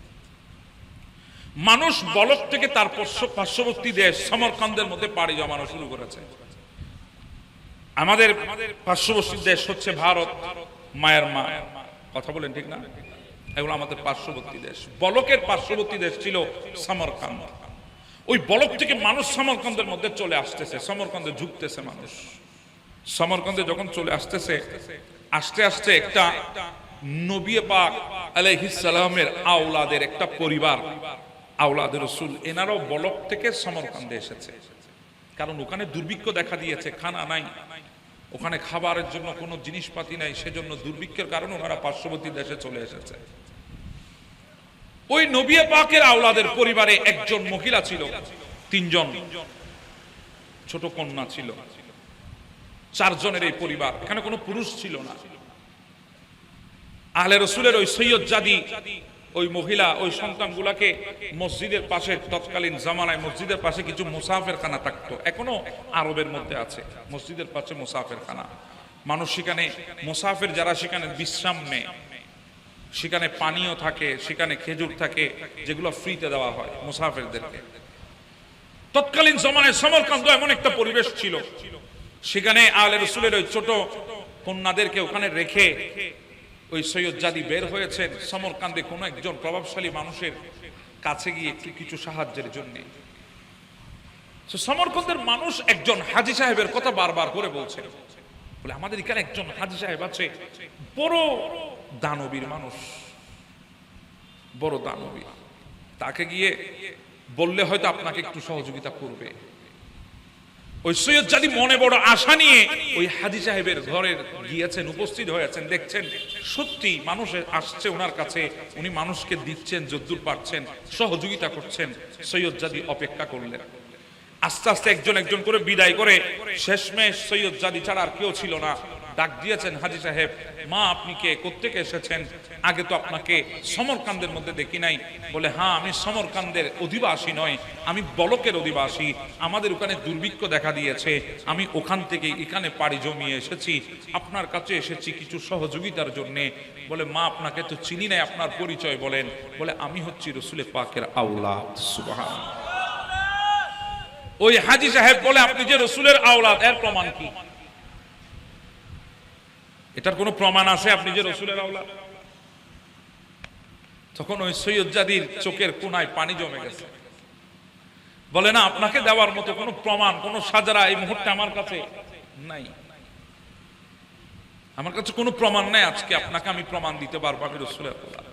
মানুষ বলক থেকে তার পার্শ্ববর্তী দেশ সমরকান্দের মধ্যে পাড়ি জমানো শুরু করেছে। আমাদের পার্শ্ববর্তী দেশ হচ্ছে ভারত, মায়ানমার। কথা বলেন ঠিক না? এগুলো আমাদের পার্শ্ববর্তী দেশ। বলকের পার্শ্ববর্তী দেশ ছিল সমরকান্দ। ওই বলক থেকে মানুষ সমরকান্দের মধ্যে চলে আসতেছে, সমরকান্দে ঝুঁকতেছে মানুষ। সমরকান্দে যখন চলে আসতেছে, আস্তে আস্তে একটা নবী পাক আলাইহিস সালামের আওলাদের একটা পরিবার, আওলাদ রাসূল, এনারাও বলক থেকে সমরকান্দে এসেছে। কারণ ওখানে দুর্ভিক্ষ দেখা দিয়েছে, খানা নাই, ওখানে খাবারের জন্য কোনো জিনিসপাতি নাই, সেজন্য দুর্ভিক্ষের কারণে ওনারা পার্শ্ববর্তী দেশে চলে এসেছে। ওই নবী পাকের আওলাদের পরিবারে একজন মহিলা ছিল, 3 জন ছোট কন্যা ছিল, 4 জনের এই পরিবার। এখানে কোনো পুরুষ ছিল না। আহলে রাসূলের ওই সৈয়দ জাদি ওই মহিলা ওই সন্তানগুলাকে মসজিদের পাশে, তৎকালীন জামানায় মসজিদের পাশে কিছু মুসাফিরখানা থাকতো, এখনো আরবের মধ্যে আছে মসজিদের পাশে মুসাফিরখানা। মানুষ সেখানে মুসাফির যারা সেখানে বিশ্রাম নেয়, সেখানে পানীয় থাকে, সেখানে খেজুর থাকে, যেগুলো ফ্রিতে দেওয়া হয় মুসাফিরদেরকে। তৎকালীন জামানায় সমরকান্দ এমন একটা পরিবেশ ছিল, সেখানে আহলে রাসূলের ওই ছোট কন্যাদেরকে ওখানে রেখে ওই সৈয়দ জাদি বের হয়েছেন সমরকান্দে কোনো একজন প্রভাবশালী মানুষের কাছে গিয়ে একটু কিছু সাহায্যের জন্য। সমরকান্দের মানুষ একজন হাজী সাহেবের কথা বারবার করে বলছেন, বলে আমাদের এখানে একজন হাজী সাহেব আছে, বড় দানবীর মানুষ, বড় দানবী, তাকে গিয়ে বললে হয়তো আপনাকে একটু সহযোগিতা করবে। ওই সৈয়দ জাদি মনে বড় আশা নিয়ে ওই হাজী সাহেবের ঘরে গিয়েছেন, উপস্থিত হয়েছেন, দেখছেন সত্যি মানুষ আসছে ওনার কাছে, উনি মানুষকে দিচ্ছেন যদ্দূর পারছেন, সহযোগিতা করছেন। সৈয়দ জাদি অপেক্ষা করলেন, আস্তে আস্তে একজন একজন করে বিদায় করে শেষমেশ সৈয়দ জাদি ছাড়া আর কেউ ছিল না। ডাক দিয়েছেন, হাজী সাহেব, মা আপনি কে, কোত্থেকে এসেছেন? আগে তো আপনাকে সমরকান্দের মধ্যে দেখি নাই। বলে হ্যাঁ, আমি সমরকান্দের অধিবাসী নয়, আমি বলকের অধিবাসী। আমাদের ওখানে দুর্ভিক্ষ দেখা দিয়েছে, আমি ওখান থেকে এখানে পাড়ি জমিয়ে এসেছি, আপনার কাছে এসেছি কিছু সহযোগিতার জন্য। বলে মা আপনাকে তো চিনি নাই, আপনার পরিচয় বলেন। বলে আমি হচ্ছি রসুলের পাকের আওলাদ। সুবহানাল্লাহ। ওই হাজী সাহেব বলে আপনি যে রসুলের আওলাদ, এর প্রমাণ কি? এটার কোনো প্রমাণ আছে আপনি যে রসুলের আওলাদ? তখন ওই সৈয়দ জাদির চোখের কোনায় পানি জমে গেছে। বলে না, আপনাকে দেওয়ার মতো কোনো প্রমাণ, কোনো সাজারা এই মুহূর্তে আমার কাছে নাই, আমার কাছে কোনো প্রমাণ নাই। আজকে আপনাকে আমি প্রমাণ দিতে পারবো আমি রসুলের আওলাদ।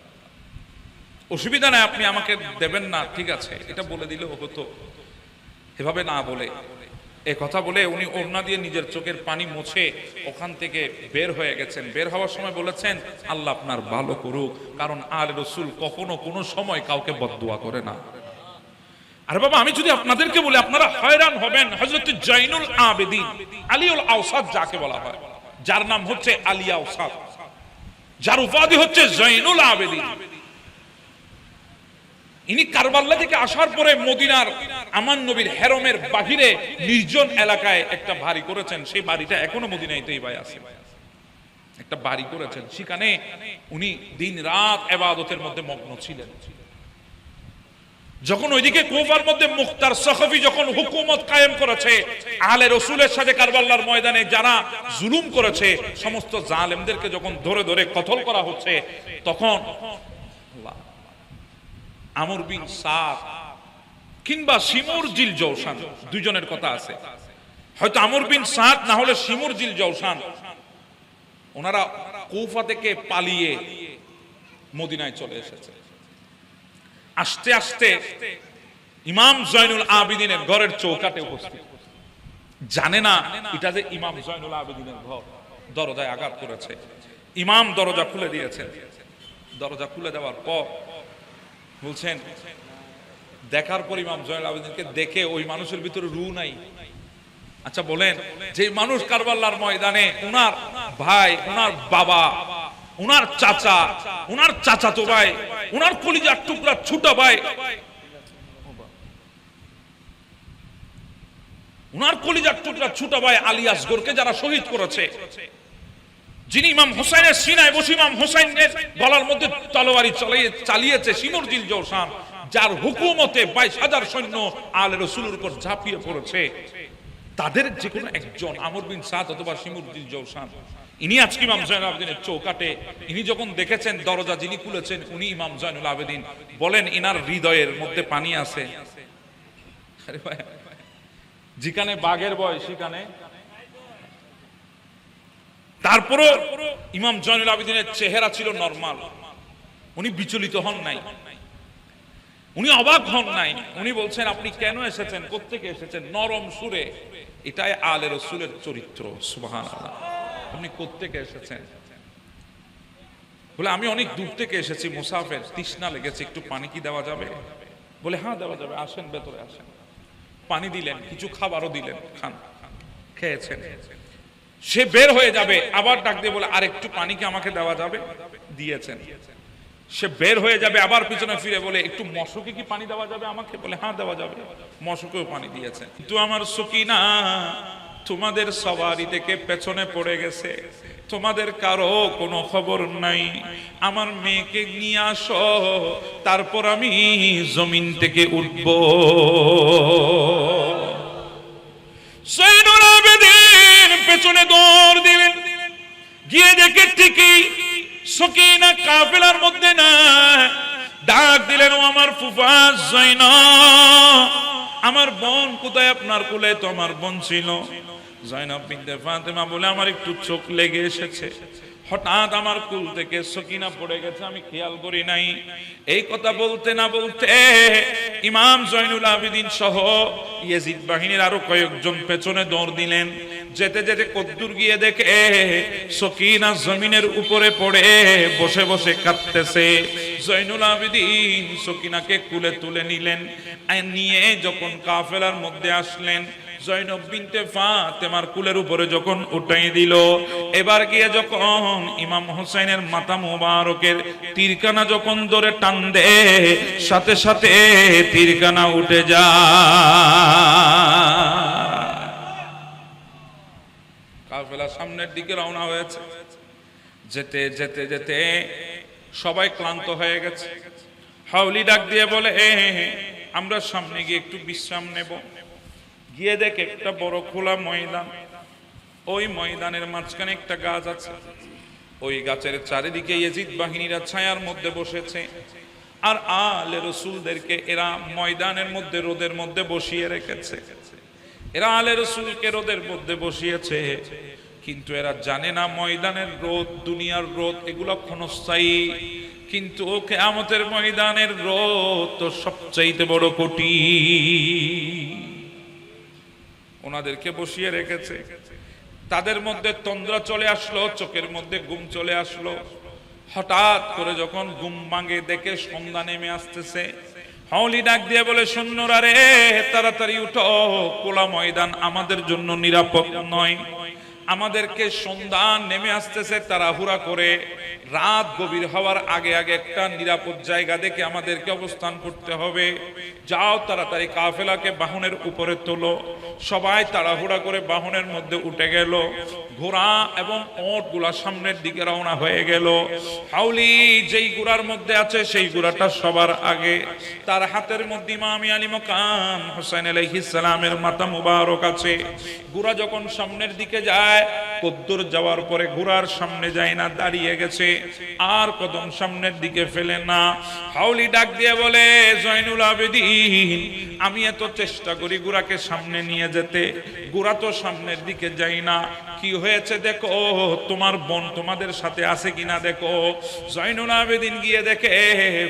অসুবিধা নাই, আপনি আমাকে দেবেন না, ঠিক আছে, এটা বলে দিলেও হতো। এভাবে না বলে, এ কথা বলে উনি ওড়না দিয়ে নিজের চোখের পানি মুছে ওখান থেকে বের হয়ে গেছেন। বের হওয়ার সময় বলেছেন, আল্লাহ আপনার ভালো করুক, কারণ আলে রসুল কখনো কোনো সময় কাউকে বদদুয়া করে না। আরে বাবা, আমি যদি আপনাদেরকে বলি আপনারা হয়রান হবেন। হযরত জয়নুল আবেদিন আলিউল আওসাদ যাকে বলা হয়, যার নাম হচ্ছে আলী আওসাদ, যার উপাধি হচ্ছে জয়নুল আবেদিন, ইনি কারবাল্লা থেকে আসার পরে মদিনার আমান নবীর হেরমের বাহিরে নির্জন এলাকায় একটা বাড়ি করেছেন। সেই বাড়িটা এখনো মদিনাতেই ভাই আছে, একটা বাড়ি করেছেন। সেখানে উনি দিন রাত ইবাদতের মধ্যে মগ্ন ছিলেন। যখন ওইদিকে কুফার মধ্যে মুখতার সখফি যখন হুকুমত কায়েম করেছে, আলে রসুলের সাথে কারবালার ময়দানে যারা জুলুম করেছে সমস্ত জালেমদেরকে যখন ধরে ধরে কতল করা হচ্ছে, তখন আমর বিন সাদ কিংবা শিমুর জিল জৌসান, দুইজনের কথা আছে, হয়তো আমর বিন সাদ না হলে শিমুর জিল জৌসান, ওনারা কুফা থেকে পালিয়ে মদিনায় চলে এসেছে। আস্তে আস্তে ইমাম জয়নুল আবেদিনের ঘরের চৌকাটে উপস্থিত, জানে না এটা যে ইমাম জয়নুল আবেদিনের ঘর। দরজায় আঘাত করেছে, ইমাম দরজা খুলে দিয়েছেন। দরজা খুলে দেওয়ার পর বলছেন, দেখার পর ইমাম জয়নুল আবেদিনকে দেখে ওই মানুষের ভিতরে রূহ নাই। আচ্ছা বলেন, যে মানুষ কারবালার ময়দানে উনার ভাই, উনার বাবা, উনার চাচা, উনার চাচাতো ভাই, উনার কলিজার টুকরা ছোট ভাই, উনার কলিজার টুকরা ছোট ভাই আলী আসগরকে যারা শহীদ করেছে, যিনি ইমাম হোসেনের সিনায় বসে ইমাম হোসেনের গলার মধ্যে তলোয়ারি চালিয়েছে শিমুর জিল জৌসান, যার হুকুমতে 22,000 সৈন্য আলে রসুলের উপর ঝাঁপিয়ে পড়েছে, তাদের যে কোনো একজন আমর বিন সাদ অথবা শিমুর জিল জৌসান, ইনি আজকে ইমাম জয়নুল আবেদিনের চৌকাটে। ইনি যখন দেখেছেন দরজা যিনি খুলেছেন উনি ইমাম জয়নুল আবেদিন, বলেন ইনার হৃদয়ের মধ্যে পানি আছে। আরে ভাই, যেখানে বাঘের বয় সেখানে। তারপরও ইমাম জয়নুল আবেদিনের চেহারা ছিল নরমাল, উনি বিচলিত হন নাই, উনি অবাক হন নাই। উনি বলছেন, আপনি কেন এসেছেন, কোত্থেকে এসেছেন? নরম সুরে, এটাই আলে রসুলের চরিত্র। সুবহানাল্লাহ। আপনি কোত্থেকে এসেছেন? বলে আমি অনেক দূর থেকে এসেছি, মুসাফির, তৃষ্ণা লেগেছে, একটু পানি কি দেওয়া যাবে? বলে হ্যাঁ দেওয়া যাবে, আসেন ভেতরে আসেন। পানি দিলেন, কিছু খাবারও দিলেন, খান। খেয়েছেন। সে বের হয়ে যাবে, আবার ডাক দিয়ে বলে আর একটু পানি কি আমাকে দেওয়া যাবে? দিয়েছেন। সে বের হয়ে যাবে, আবার পিছনে ফিরে বলে একটু মশকে কি পানি দেওয়া যাবে আমাকে? বলে হ্যাঁ দেওয়া যাবে, মশকেও পানি দিয়েছেন। কিন্তু আমার সকিনা তোমাদের সবারই থেকে পেছনে পড়ে গেছে, তোমাদের কারো কোনো খবর নাই, আমার মেয়েকে নিয়ে আসো, তারপর আমি জমিন থেকে উঠব। জয়নুল আবেদিন পেছনে দৌড় দিলেন, গিয়ে দেখে ঠিকই সকিনা কাফেলার মধ্যে না। ডাক দিলেন, ও আমার ফুফা জয়নব, আমার বোন কোথায়? আপনার কোলে তো আমার বোন ছিল। জয়নব বিনতে ফাতেমা বলে, আমার একটু চোখ লেগে এসেছে, হঠাৎ আমার কুল থেকে সকিনা পড়ে গেছে, আমি খেয়াল করি নাই। এই কথা বলতে না বলতে ইমাম জয়নুল আবেদিন সহ ইয়াজিদ বাহিনীর আরো কয়েকজন পেছনে দৌড় দিলেন। যেতে যেতে কদ্দুর গিয়ে দেখে সকিনা জমিনের উপরে পড়ে বসে বসে কাঁদতেছে। জয়নুল আবেদিন সকিনাকে কুলে তুলে নিলেন। নিয়ে যখন কাফেলার মধ্যে আসলেন, জয়নব বিনতে ফাতেমার কুলের উপরে যখন উঠাই দিল, এবার গিয়ে যখন ইমাম হোসেনের মাথা মোবারকের তীরকানা যখন ধরে টান দে, সাথে সাথে তীরকানা উঠে যায়। কাফেলা সামনের দিকে রওনা হয়েছে। যেতে যেতে যেতে সবাই ক্লান্ত হয়ে গেছে। হাউলি ডাক দিয়ে বলে, আমরা সামনে গিয়ে একটু বিশ্রাম নেব। গিয়ে দেখে একটা বড় খোলা ময়দান। ওই ময়দানের মাঝখানে একটা গাছ আছে। ওই গাছের চারিদিকে ইয়াজিদ বাহিনীরা ছায়ার মধ্যে বসেছে। আর আলে রাসূলদেরকে এরা ময়দানের মধ্যে রোদের মধ্যে বসিয়ে রেখেছে। এরা আলে রাসূলকে রোদের মধ্যে বসিয়েছে, কিন্তু এরা জানে না ময়দানের রোদ, দুনিয়ার রোদ এগুলো ক্ষণস্থায়ী, কিন্তু কিয়ামতের ময়দানের রোদ তো সবচাইতে বড় কঠিন। ওনাদেরকে বসিয়ে রেখেছে। তাদের মধ্যে তন্দ্রা চলে আসলো, চোখের মধ্যে ঘুম চলে আসলো। হঠাৎ করে যখন ঘুম ভাঙে দেখে সন্ধ্যা নেমে আসতেছে। হাওলি ডাক দিয়ে বলে, সৈন্যরা রে, তাড়াতাড়ি উঠো, খোলা ময়দান আমাদের জন্য নিরাপদ নয়। আমাদেরকে সন্ধ্যা নেমে আসতেছে, তাড়াহুড়া করে রাত গভীর হওয়ার আগে আগে একটা নিরাপদ জায়গা দেখে আমাদেরকে অবস্থান করতে হবে। যাও তাড়াতাড়ি কাফেলাকে বাহনের উপরে তোলো। সবাই তাড়াহুড়া করে বাহনের মধ্যে উঠে গেল। ঘোড়া এবং ওট গুলা সামনের দিকে রওনা হয়ে গেল। হাউলি যেই ঘোড়ার মধ্যে আছে সেই ঘোড়াটা সবার আগে। তার হাতের মধ্যে ইমাম আলী মাকাম হোসেন আলাইহিস সালামের মাথা মুবারক আছে। ঘোড়া যখন সামনের দিকে যায়, কদ্দুর যাওয়ার পরে ঘোড়ার সামনে যায় না, দাঁড়িয়ে গেছে, আর কদম সামনের দিকে ফেলে না। হাউলি ডাক দিয়ে বলে, জয়নুল আবেদিন, আমি এত চেষ্টা করি ঘোড়াকে সামনে নিয়ে যেতে, ঘোড়া তো সামনের দিকে যাই না। কি হয়েছে দেখো, তোমার বোন তোমাদের সাথে আছে কিনা দেখো। জয়নুল আবেদিন গিয়ে দেখে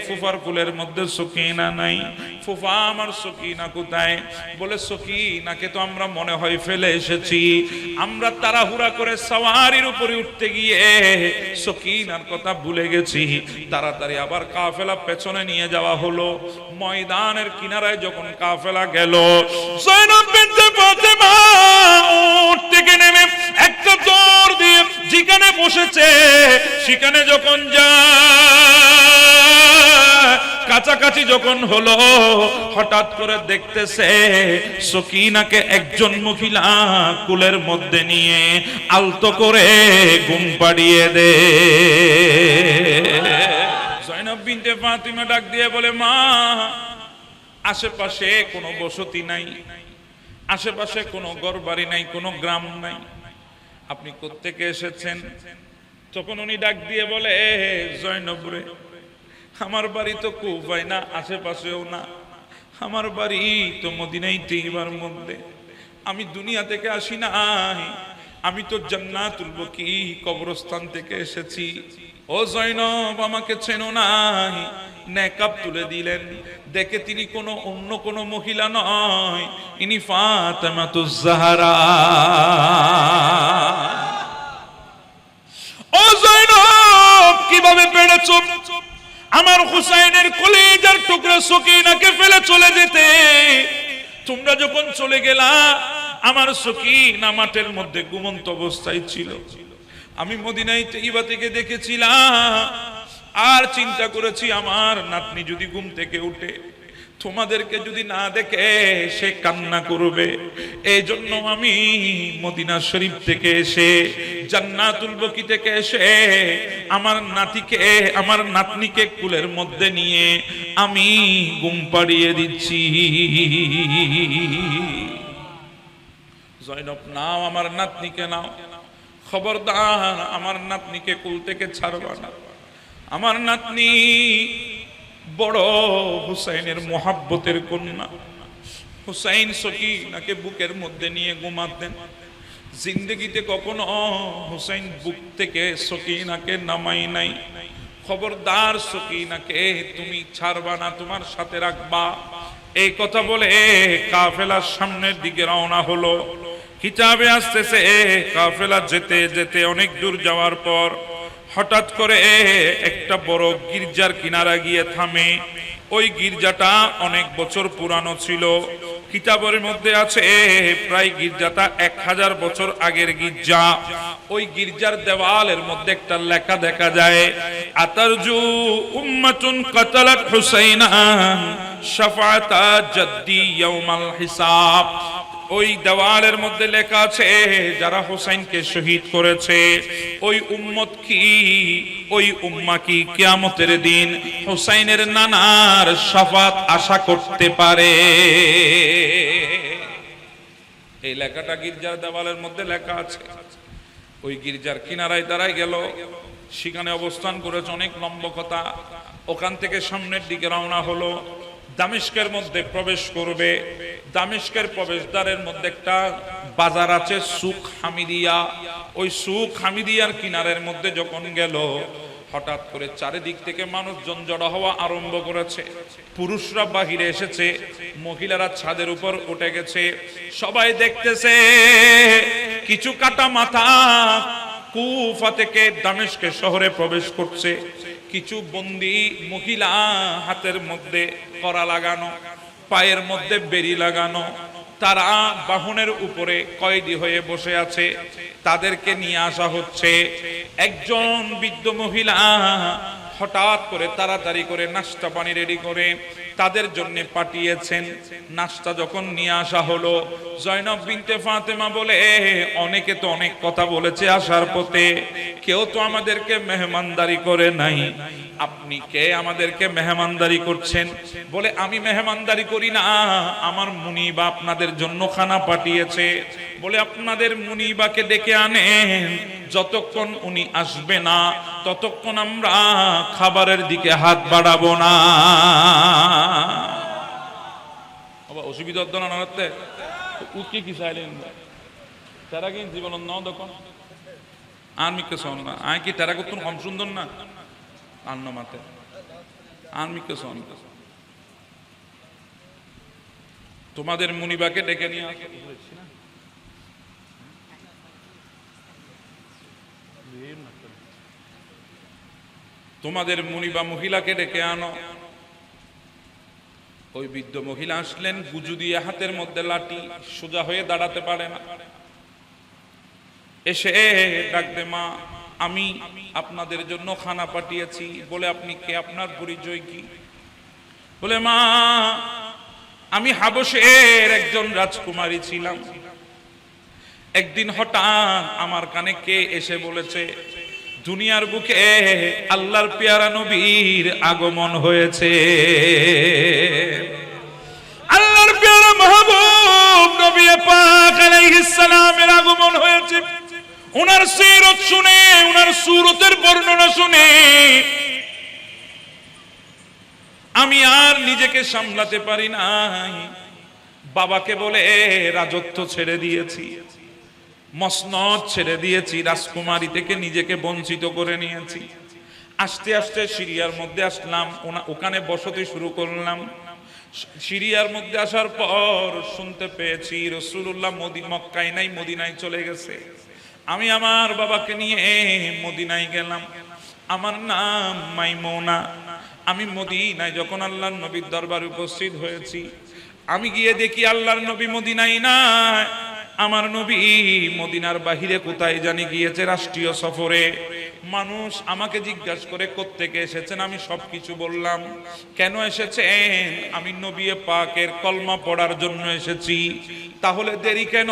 ফুফার কুলের মধ্যে সকিনা নাই। ফুফা, আমার সকিনা কোথায়? বলে, সকিনাকে তো আমরা মনে হয় ফেলে এসেছি। আমরা তাড়াহুড়া করে সওয়ারির উপরে উঠতে গিয়ে সকিনার কথা ভুলে গেছি। তাড়াতাড়ি আবার কাফেলা পেছনে নিয়ে যাওয়া হলো। ময়দানের কিনারায় যখন কাফেলা গেল, জয়নব বিনতে ফাতেমা উট থেকে নেমে একটা দৌড় দিয়ে যেখানে বসেছে সেখানে যখন যায়, কাছাকাছি যখন হলো, হঠাৎ করে দেখতেছে সকিনাকে একজন মহিলা কুলের মধ্যে নিয়ে আলতো করে ঘুম পাড়িয়ে দে। জয়নব বিনতে ফাতিমা ডাক দিয়ে বলে, মা, আশেপাশে কোনো বসতি নাই, আশেপাশে কোনো ঘরবাড়ি নাই, কোনো গ্রাম নাই, আপনি কোত্থেকে এসেছেন? তখন উনি ডাক দিয়ে বলে, জয়নব রে, আমার বাড়ি তো কুফায় না, আশেপাশেও না, আমার বাড়ি তো মদিনায় তৈবার মধ্যে। আমি দুনিয়া থেকে আসি নাই, আমি তো জান্নাতুল বকি কবরস্থান থেকে এসেছি। ও জয়নব, আমাকে চেনো নাই? নেকাব তুলে দিলেন। দেখে তিনি কোনো অন্য কোনো মহিলা নয়, ইনি ফাতেমাতুজ জাহরা। ও জয়নব, কিভাবে পেরেছো আমার হুসাইনের কলিজার টুকরা সকিনাকে ফেলে চলে যেতে? তোমরা যখন চলে গেলা, আমার সকিনা মাঠের মধ্যে ঘুমন্ত অবস্থায় ছিল। আমি মদিনায় তৈবা থেকে দেখেছিলাম, আর চিন্তা করেছি আমার নাতনি যদি ঘুম থেকে উঠে তোমাদেরকে যদি না দেখে সে কান্না করবে। এই জন্য আমি মদিনা শরীফ থেকে এসে, জান্নাতুল বকি থেকে এসে আমার নাতিকে, আমার নাতনিকে কুলের মধ্যে নিয়ে আমি ঘুম পাড়িয়ে দিচ্ছি। জয়নব, নাও আমার নাতনিকে নাও। খবরদার আমার নাতনিকে কুল থেকে ছাড়বা না। আমার নাতনি বড় হুসাইনের মোহাব্বতের কন্যা। হুসাইন সকিনাকে বুকের মধ্যে নিয়ে ঘুমাতেন। জিন্দগিতে কখনো হুসাইন বুক থেকে সকিনাকে নামাই নাই। খবরদার সকিনাকে তুমি ছাড়বা না, তোমার সাথে রাখবা, এই কথা বলে কাফেলার সামনের দিকে রওনা হলো। কিতাবে আসতেছে কাফেলা যেতে যেতে অনেক দূর যাওয়ার পর হঠাৎ করে একটা বড় গির্জার কিনারা গিয়ে থামে। ওই গির্জাটা অনেক বছর পুরানো ছিল। কিতাবের মধ্যে আছে প্রায় গির্জাটা 1000 বছর আগের গির্জা। ওই গির্জার দেওয়ালের মধ্যে একটা লেখা দেখা যায়, আতারজু উম্মাতুন কাতালাত হুসাইনান শাফাআতা জাদ্দি ইয়াউমাল হিসাব। ওই দেওয়ালের মধ্যে লেখা আছে যারা হুসাইনকে শহীদ করেছে ওই উম্মত কি, ওই উম্মা কি কিয়ামতের দিন হুসাইনের নানার শাফাত আশা করতে পারে। এই লেখাটা গির্জার দেওয়ালের মধ্যে লেখা আছে। ওই গির্জার কিনারায় দাঁড়ায় গেল, সেখানে অবস্থান করেছে। অনেক লম্বা কথা। ওখান থেকে সামনের দিকে রওনা হলো। দামেস্কের মধ্যে প্রবেশ করবে। দামেস্কের প্রবেশদ্বারের মধ্যে একটা বাজার আছে, সুক হামিদিয়া। ওই সুক হামিদিয়ার কিনারের মধ্যে যখন গেল, হঠাৎ করে চারিদিক থেকে মানুষজন জড়ো হওয়া আরম্ভ করেছে। পুরুষরা বাহিরে এসেছে, মহিলারা ছাদের উপর উঠে গেছে। সবাই দেখতেছে কিছু কাটা মাথা কুফা থেকে দামেস্কের শহরে প্রবেশ করছে। কিছু বন্দী মহিলা হাতের মধ্যে কড়া লাগানো, পায়ের মধ্যে বেড়ি লাগানো, তারা বাহনের উপরে কয়েদি হয়ে বসে আছে। তাদেরকে নিয়ে আসা হচ্ছে। একজন বৃদ্ধ মহিলা হঠাৎ করে তাড়াতাড়ি করে নাস্তা পানি রেডি করে তাদের জন্য পাঠিয়েছেন। নাস্তা যখন নিয়ে আসা হলো, জয়নব বিনতে ফাতেমা বলে, অনেকে তো অনেক কথা বলেছে আসার পথে, কেউ তো আমাদেরকে মেহমানদারি করে নাই, আপনি কে আমাদেরকে মেহমানদারি করছেন? বলে, আমি মেহমানদারি করি না, আমার মুনিবা আপনাদের জন্য খানা পাঠিয়েছে। বলে, আপনাদের মুনিবাকে ডেকে আনেন, যতক্ষণ উনি আসবে না ততক্ষণ আমরা খাবারের দিকে হাত বাড়াবো না। অসুবিধা হতো না নাড়াতে উকি কি চাইলেন তারা কি জীবন ন দখন আর্মিকে শোন না আয় কি তারা করতুন কম সুন্দর না আন্ন মাতে আর্মিকে শোন। তোমাদের মুনিবাকে ডেকে নিয়ে তোমাদের মুনিবা মহিলাকে ডেকে আনো। ওই বৃদ্ধ মহিলা আসলেন, গুজু দিয়ে হাতের মধ্যে লাঠি, সোজা হয়ে দাঁড়াতে পারে না। এসে ডাকবে, মা আমি আপনাদের জন্য খানা পাঠিয়েছি। বলে, আপনি কে, আপনার পরিচয় কি? বলে, মা আমি হাবশের একজন রাজকুমারী ছিলাম। একদিন হঠাৎ আমার কানে কে এসে বলেছে দুনিয়ার বুকে আল্লাহর পেয়ারা নবীর আগমন হয়েছে। আল্লাহর পেয়ারা মাহবুব নবী পাক আলাইহিস সালামের আগমন হয়েছে। ওনার সিরত শুনে, ওনার সুরতের বর্ণনা শুনে আমি আর নিজেকে সামলাতে পারি নাই। বাবাকে বলে রাজত্ব ছেড়ে দিয়েছি, মসনদ ছেড়ে দিয়েছি, রাজকুমারী থেকে নিজেকে বঞ্চিত করে নিয়েছি। আস্তে আস্তে সিরিয়ার মধ্যে আসলাম, ওখানে বসতি শুরু করলাম। সিরিয়ার মধ্যে আসার পর শুনতে পেয়েছি রাসূলুল্লাহ মক্কায় নাই, মদিনায় চলে গেছে। আমি আমার বাবাকে নিয়ে মদিনায় গেলাম। আমার নাম মাইমুনা। আমি মদিনায় যখন আল্লাহর নবীর দরবারে উপস্থিত হয়েছি, আমি গিয়ে দেখি আল্লাহর নবী মদিনায় নাই। আমার নবী মদিনার বাহিরে কোথায় জানি গিয়েছে, রাষ্ট্রীয় সফরে। মানুষ আমাকে জিজ্ঞাসা করে কোত্থেকে এসেছেন, আমি সবকিছু বললাম। কেন এসেছেন? আমি নবী পাকের কলমা পড়ার জন্য এসেছি। তাহলে দেরি কেন?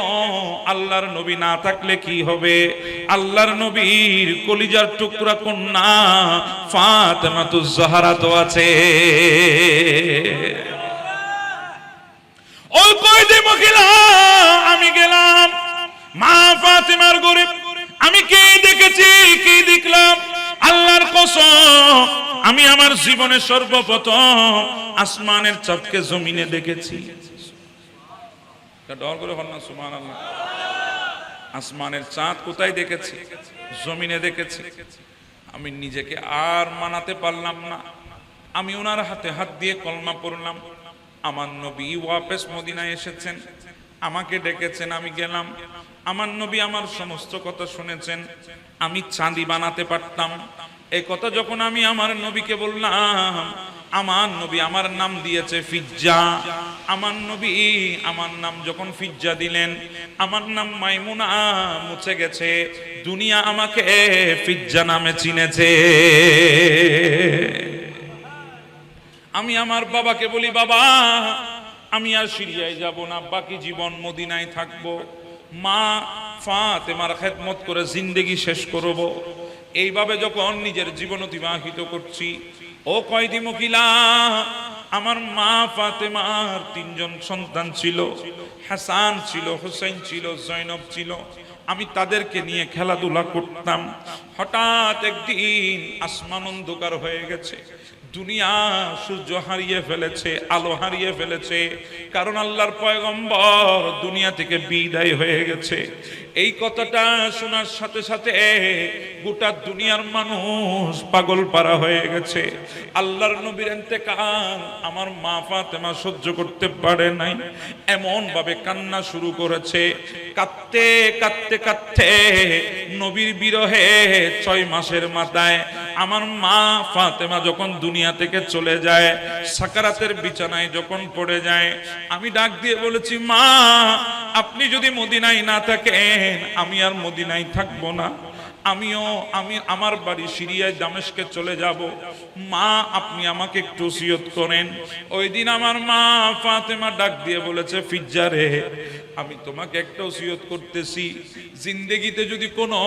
আল্লাহর নবী না থাকলে কি হবে? আল্লাহর নবীর কলিজার টুকরা কন্যা ফাতেমাতুজ জাহরা তো আছে। ওই কয়েদি মহিলা, আমি গেলাম মা ফাতেমার ঘরে। আমি কি দেখেছি, কি দেখলাম? আল্লাহর কসম, আমি আমার জীবনে সর্বপ্রথম আসমানের চাঁদকে জমিনে দেখেছি। ডর করে হন না সুবহানাল্লাহ। আসমানের চাঁদ কোথায় দেখেছি? জমিনে দেখেছি। আমি নিজেকে আর মানাতে পারলাম না। আমি ওনার হাতে হাত দিয়ে কলমা পড়লাম। আমার নবী ওয়াপস মদিনায় এসেছেন, আমাকে ডেকেছেন, আমি গেলাম। আমার নবী আমার সমস্ত কথা শুনেছেন। আমি চাঁদি বানাতে পারতাম। এই কথা যখন আমি আমার নবীকে বললাম, আমার নবী আমার নাম দিয়েছে ফিজ্জা। আমার নবী আমার নাম যখন ফিজ্জা দিলেন, আমার নাম মাইমুনা মুছে গেছে। দুনিয়া আমাকে ফিজ্জা নামে চিনেছে। আমি আমার বাবাকে বলি, বাবা আমি আর সিরিয়ায় যাব না, বাকি জীবন মদিনায় থাকবো। মা ফাতেমার খেদমত করে জিন্দেগি শেষ করব। এইভাবে যখন নিজের জীবন অতিবাহিত করছি, ও কয়েদি মহিলা, আমার মা ফাতেমার 3 জন সন্তান ছিল। হাসান ছিল, হোসেন ছিল, জয়নব ছিল। আমি তাদেরকে নিয়ে খেলাধুলা করতাম। হঠাৎ একদিন আসমান অন্ধকার হয়ে গেছে। দুনিয়া সূর্য হারিয়ে ফেলেছে, আলো হারিয়ে ফেলেছে, কারণ আল্লাহর পয়গম্বর দুনিয়া থেকে বিদায় হয়ে গেছে। এই কথাটা শোনার সাথে সাথে গোটা দুনিয়ার মানুষ পাগল পারা হয়ে গেছে। আল্লাহর নবীর ইন্তেকাল আমার মা ফাতেমা সহ্য করতে পারে নাই, এমন ভাবে কান্না শুরু করেছে। কাঁদতে কাঁদতে কাঁদতে নবীর বিরহে 6 মাসের মাথায় আমার মা ফাতেমা যখন দুনিয়া থেকে চলে যায়, সাকারাতের বিছানায় যখন পড়ে যায়, আমি ডাক দিয়ে বলেছি, মা আপনি যদি মদিনায় না থাকেন আমি আর মদিনায় থাকবো না। আমি আমার বাড়ি সিরিয়ায় দামেস্কে চলে যাব। মা আপনি আমাকে একটু ওসিয়ত করেন। ওই দিন আমার মা ফাতেমা ডাক দিয়ে বলেছে, ফিজ্জা রে, আমি তোমাকে একটা ওসিয়ত করতেছি, জিন্দেগিতে যদি কোনো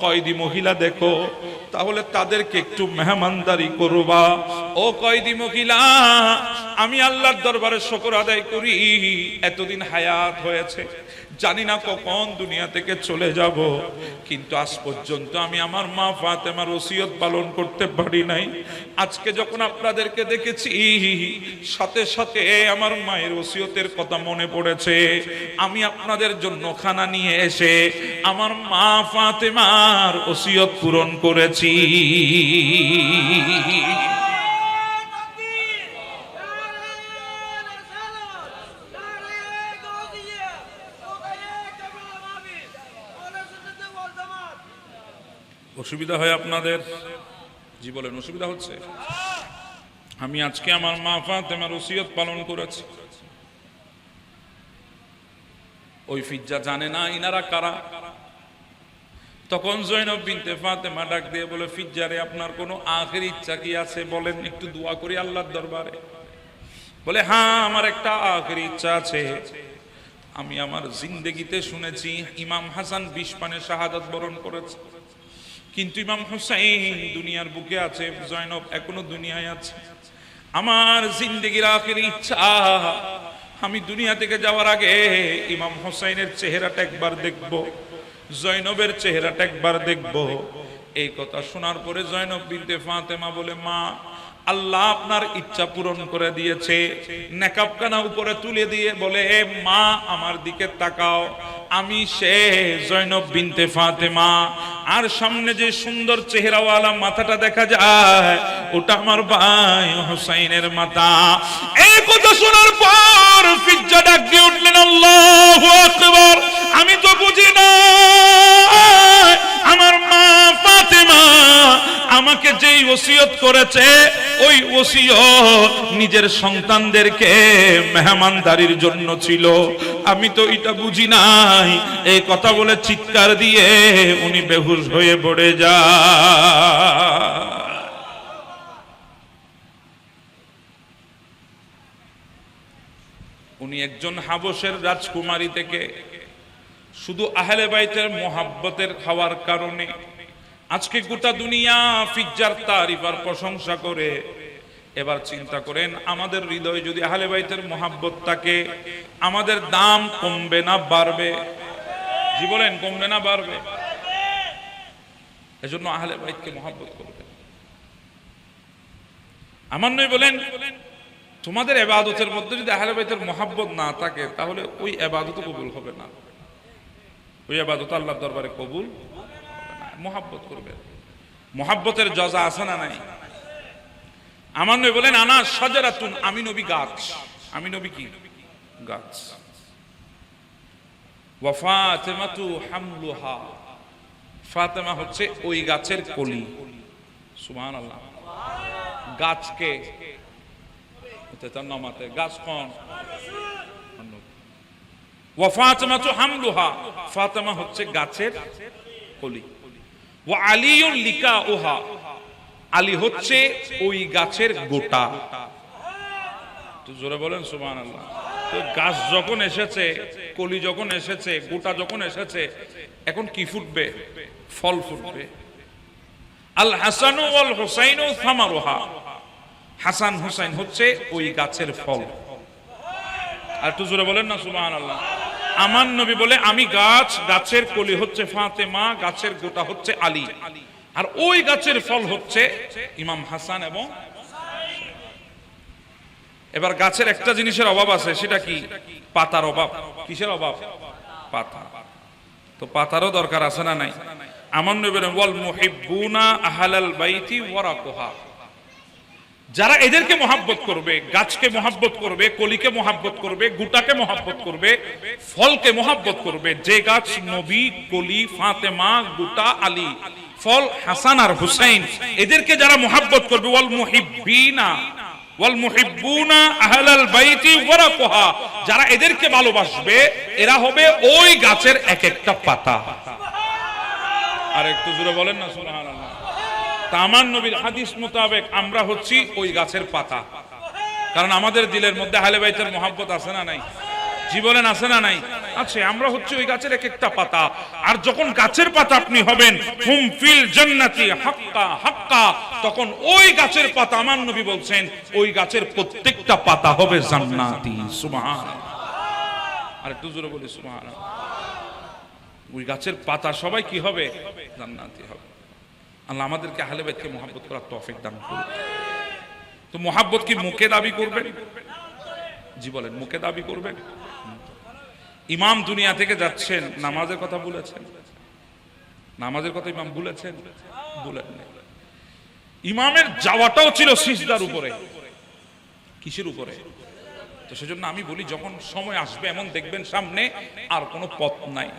কয়েদি মহিলা দেখো তাহলে তাদেরকে একটু মেহমানদারি করবা। ও কয়েদি মহিলা, আমি আল্লাহর দরবারে শুকর আদায় করি, এতদিন হায়াত হয়েছে, জানি না কখন দুনিয়া থেকে চলে যাব, কিন্তু আজ পর্যন্ত আমি আমার মা ফাতেমার ওসিয়ত পালন করতে পারি নাই। আজকে যখন আপনাদেরকে দেখেছি, সাথে সাথে আমার মায়ের ওসিয়তের কথা মনে পড়েছে। আমি আপনাদের জন্য খানা নিয়ে এসে আমার মা ফাতেমার ওসিয়ত পূরণ করেছি। অসুবিধা হয় আপনাদের? জি বলেন, অসুবিধা হচ্ছে? আমি আজকে আমার মা ফাতেমার ওসিয়ত পালন করেছি। ওই ফিজ্জা জানে না ইনারা কারা। তখন জয়নব বিনতে ফাতেমা ডাক দিয়ে বলে, ফিজ্জা রে, আপনার কোনো আখের ইচ্ছা কি আছে বলেন, একটু দোয়া করি আল্লাহর দরবারে। বলে, হ্যাঁ আমার একটা আখের ইচ্ছা আছে। আমি আমার জিন্দেগিতে শুনেছি ইমাম হাসান 20 পানে শাহাদাত বরণ করেছে, কিন্তু ইমাম হুসাইন দুনিয়ার বুকে আছে, জয়নব এখনো দুনিয়ায় আছে। আমার জিন্দেগির আখের ইচ্ছা, আমি দুনিয়া থেকে যাওয়ার আগে ইমাম হুসাইনের চেহারাটা একবার দেখব, জয়নবের চেহারাটা একবার দেখব। এই কথা শোনার পরে জয়নব বিনতে ফাতেমা বলে, মা আল্লাহ আপনার ইচ্ছা পূরণ করে দিয়েছে। নেকাবখানা উপরে তুলে দিয়ে বলে, মা আমার দিকে তাকাও, আমি সে জয়নব বিনতে ফাতেমা। আর সামনে যে সুন্দর চেহারাওয়ালা মাথাটা দেখা যায়, ওটা আমার ভাই হুসাইনের মাথা। এই কথা শোনার পর ফিজ্জা ডাক দিয়ে উঠলেন, আল্লাহু আকবার। আমি তো বুঝি না আমার মা ফাতেমা আমাকে যেই ওসিয়ত করেছে, ওই ওসিয়ত নিজের সন্তানদেরকে মেহমানদারির জন্য ছিল। আমি তো এটা বুঝি নাই। এই কথা বলে চিৎকার দিয়ে উনি বেহুশ হয়ে পড়ে যায়। উনি একজন হাবশের রাজকুমারী থেকে শুধু আহলে বাইতের মোহাব্বতের খাওয়ার কারণে আজকে গোটা দুনিয়া ফিজ্জার তারিফ আর প্রশংসা করে। এবার চিন্তা করেন, আমাদের হৃদয়ে যদি আহলে বাইতের মোহাব্বত থাকে, আমাদের দাম কমবে না বাড়বে? জি বলেন, কমবে না বাড়বে? এজন্য আহলে বাইতকে মহব্বত করবে। আমার নবী বলেন, তোমাদের ইবাদতের মধ্যে যদি আহলে বাইতের মহব্বত না থাকে তাহলে ওই ইবাদত কবুল হবে না, ওই ইবাদত আল্লাহর দরবারে কবুল হবে না। মহব্বত করবে। মহব্বতের জজা আছে না নাই? আমার নবী বলেন, আনা শাজারাতুন, আমি নবী গাছ। আমি নবী কি? গাছ। ওয়া ফাতিমাতু হামলুহা, ফাতেমা হচ্ছে ওই গাছের কলি। সুবহানাল্লাহ। গাছকে নামাতে গাছ কোন? ওয়া ফাতিমাতু হামলুহা, ফাতেমা হচ্ছে গাছের কলি। ওয়া আলিয়ুন লিকাউহা, আলী হচ্ছে ওই গাছের গোটা। তো জোরে বলেন সুবহানাল্লাহ। তো গাছ যখন এসেছে, কলি যখন এসেছে, গোটা যখন এসেছে, এখন কি ফুটবে? ফল ফুটবে। আল হাসানু ওয়াল হুসাইনু সামারুহা, হাসান হুসাইন হচ্ছে ওই গাছের ফল। আর একটু জোরে বলেন না সুবহানাল্লাহ। আমার নবী বলে, আমি গাছ, গাছের কলি হচ্ছে ফাতেমা, গাছের গোটা হচ্ছে আলী, আর ওই গাছের ফল হচ্ছে ইমাম হাসান এবং। এবার গাছের একটা জিনিসের অভাব আছে, সেটা কি? পাতার অভাব। কিসের অভাব? পাতা। তো পাতারও দরকার আছে না নাই? আমার নবী বলেন, ওয়াল মুহিব্বুনা আহলাল বাইতি ওয়ারাকুহা, যারা এদেরকে মহব্বত করবে, গাছকে মহব্বত করবে, কলিকে মহব্বত করবে, গুটাকে মহব্বত করবে, ফলকে মহব্বত করবে, যে গাছ নবী, কলি, ফাতেমা, গুটা, আলী, ফল হাসান আর হুসাইন, এদেরকে যারা মহব্বত করবে, ওয়াল মুহিব্বিনা ওয়াল মুহিব্বুনা আহলাল বাইতি ওয়ারাকুহা, যারা এদেরকে ভালোবাসবে, এরা হবে ওই গাছের এক একটা পাতা। আর একটু জোরে বলেন না সুবহানাল্লাহ। আমার নবীর হাদিস মোতাবেক আমরা হচ্ছি ওই গাছের পাতা। কারণ আমাদের দিলের মধ্যে আহলে বাইতের মহব্বত আছে না নাই? জি বলেন, আছে না নাই? আছে। আমরা হচ্ছে ওই গাছের এক একটা পাতা। আর যখন গাছের পাতা আপনি হবেন, হুম ফিল জান্নাতি হাক্কা হাক্কা, তখন ওই গাছের পাতা, আমার নবী বলছেন, ওই গাছের প্রত্যেকটা পাতা হবে জান্নাতি। সুবহানাল্লাহ। আর একটু জোরে বলি সুবহানাল্লাহ। ওই গাছের পাতা সবাই কি হবে? জান্নাতি হবে। আল্লাহ আমাদেরকে আহলে বাইতকে মহব্বত করার তৌফিক দান করুন। তো মহব্বত কি মুখে দাবি করবেন? জি বলেন, মুখে দাবি করবেন? ইমাম দুনিয়া থেকে যাচ্ছেন, নামাজের কথা বলেছেন? নামাজের কথা ইমাম বলেছেন? বলেন না। ইমামের যাওয়াটাও ছিল সিজদার উপরে। কিসের উপরে? তো সেজন্য আমি বলি, যখন সময় আসবে এমন দেখবেন সামনে আর কোনো পথ নাই,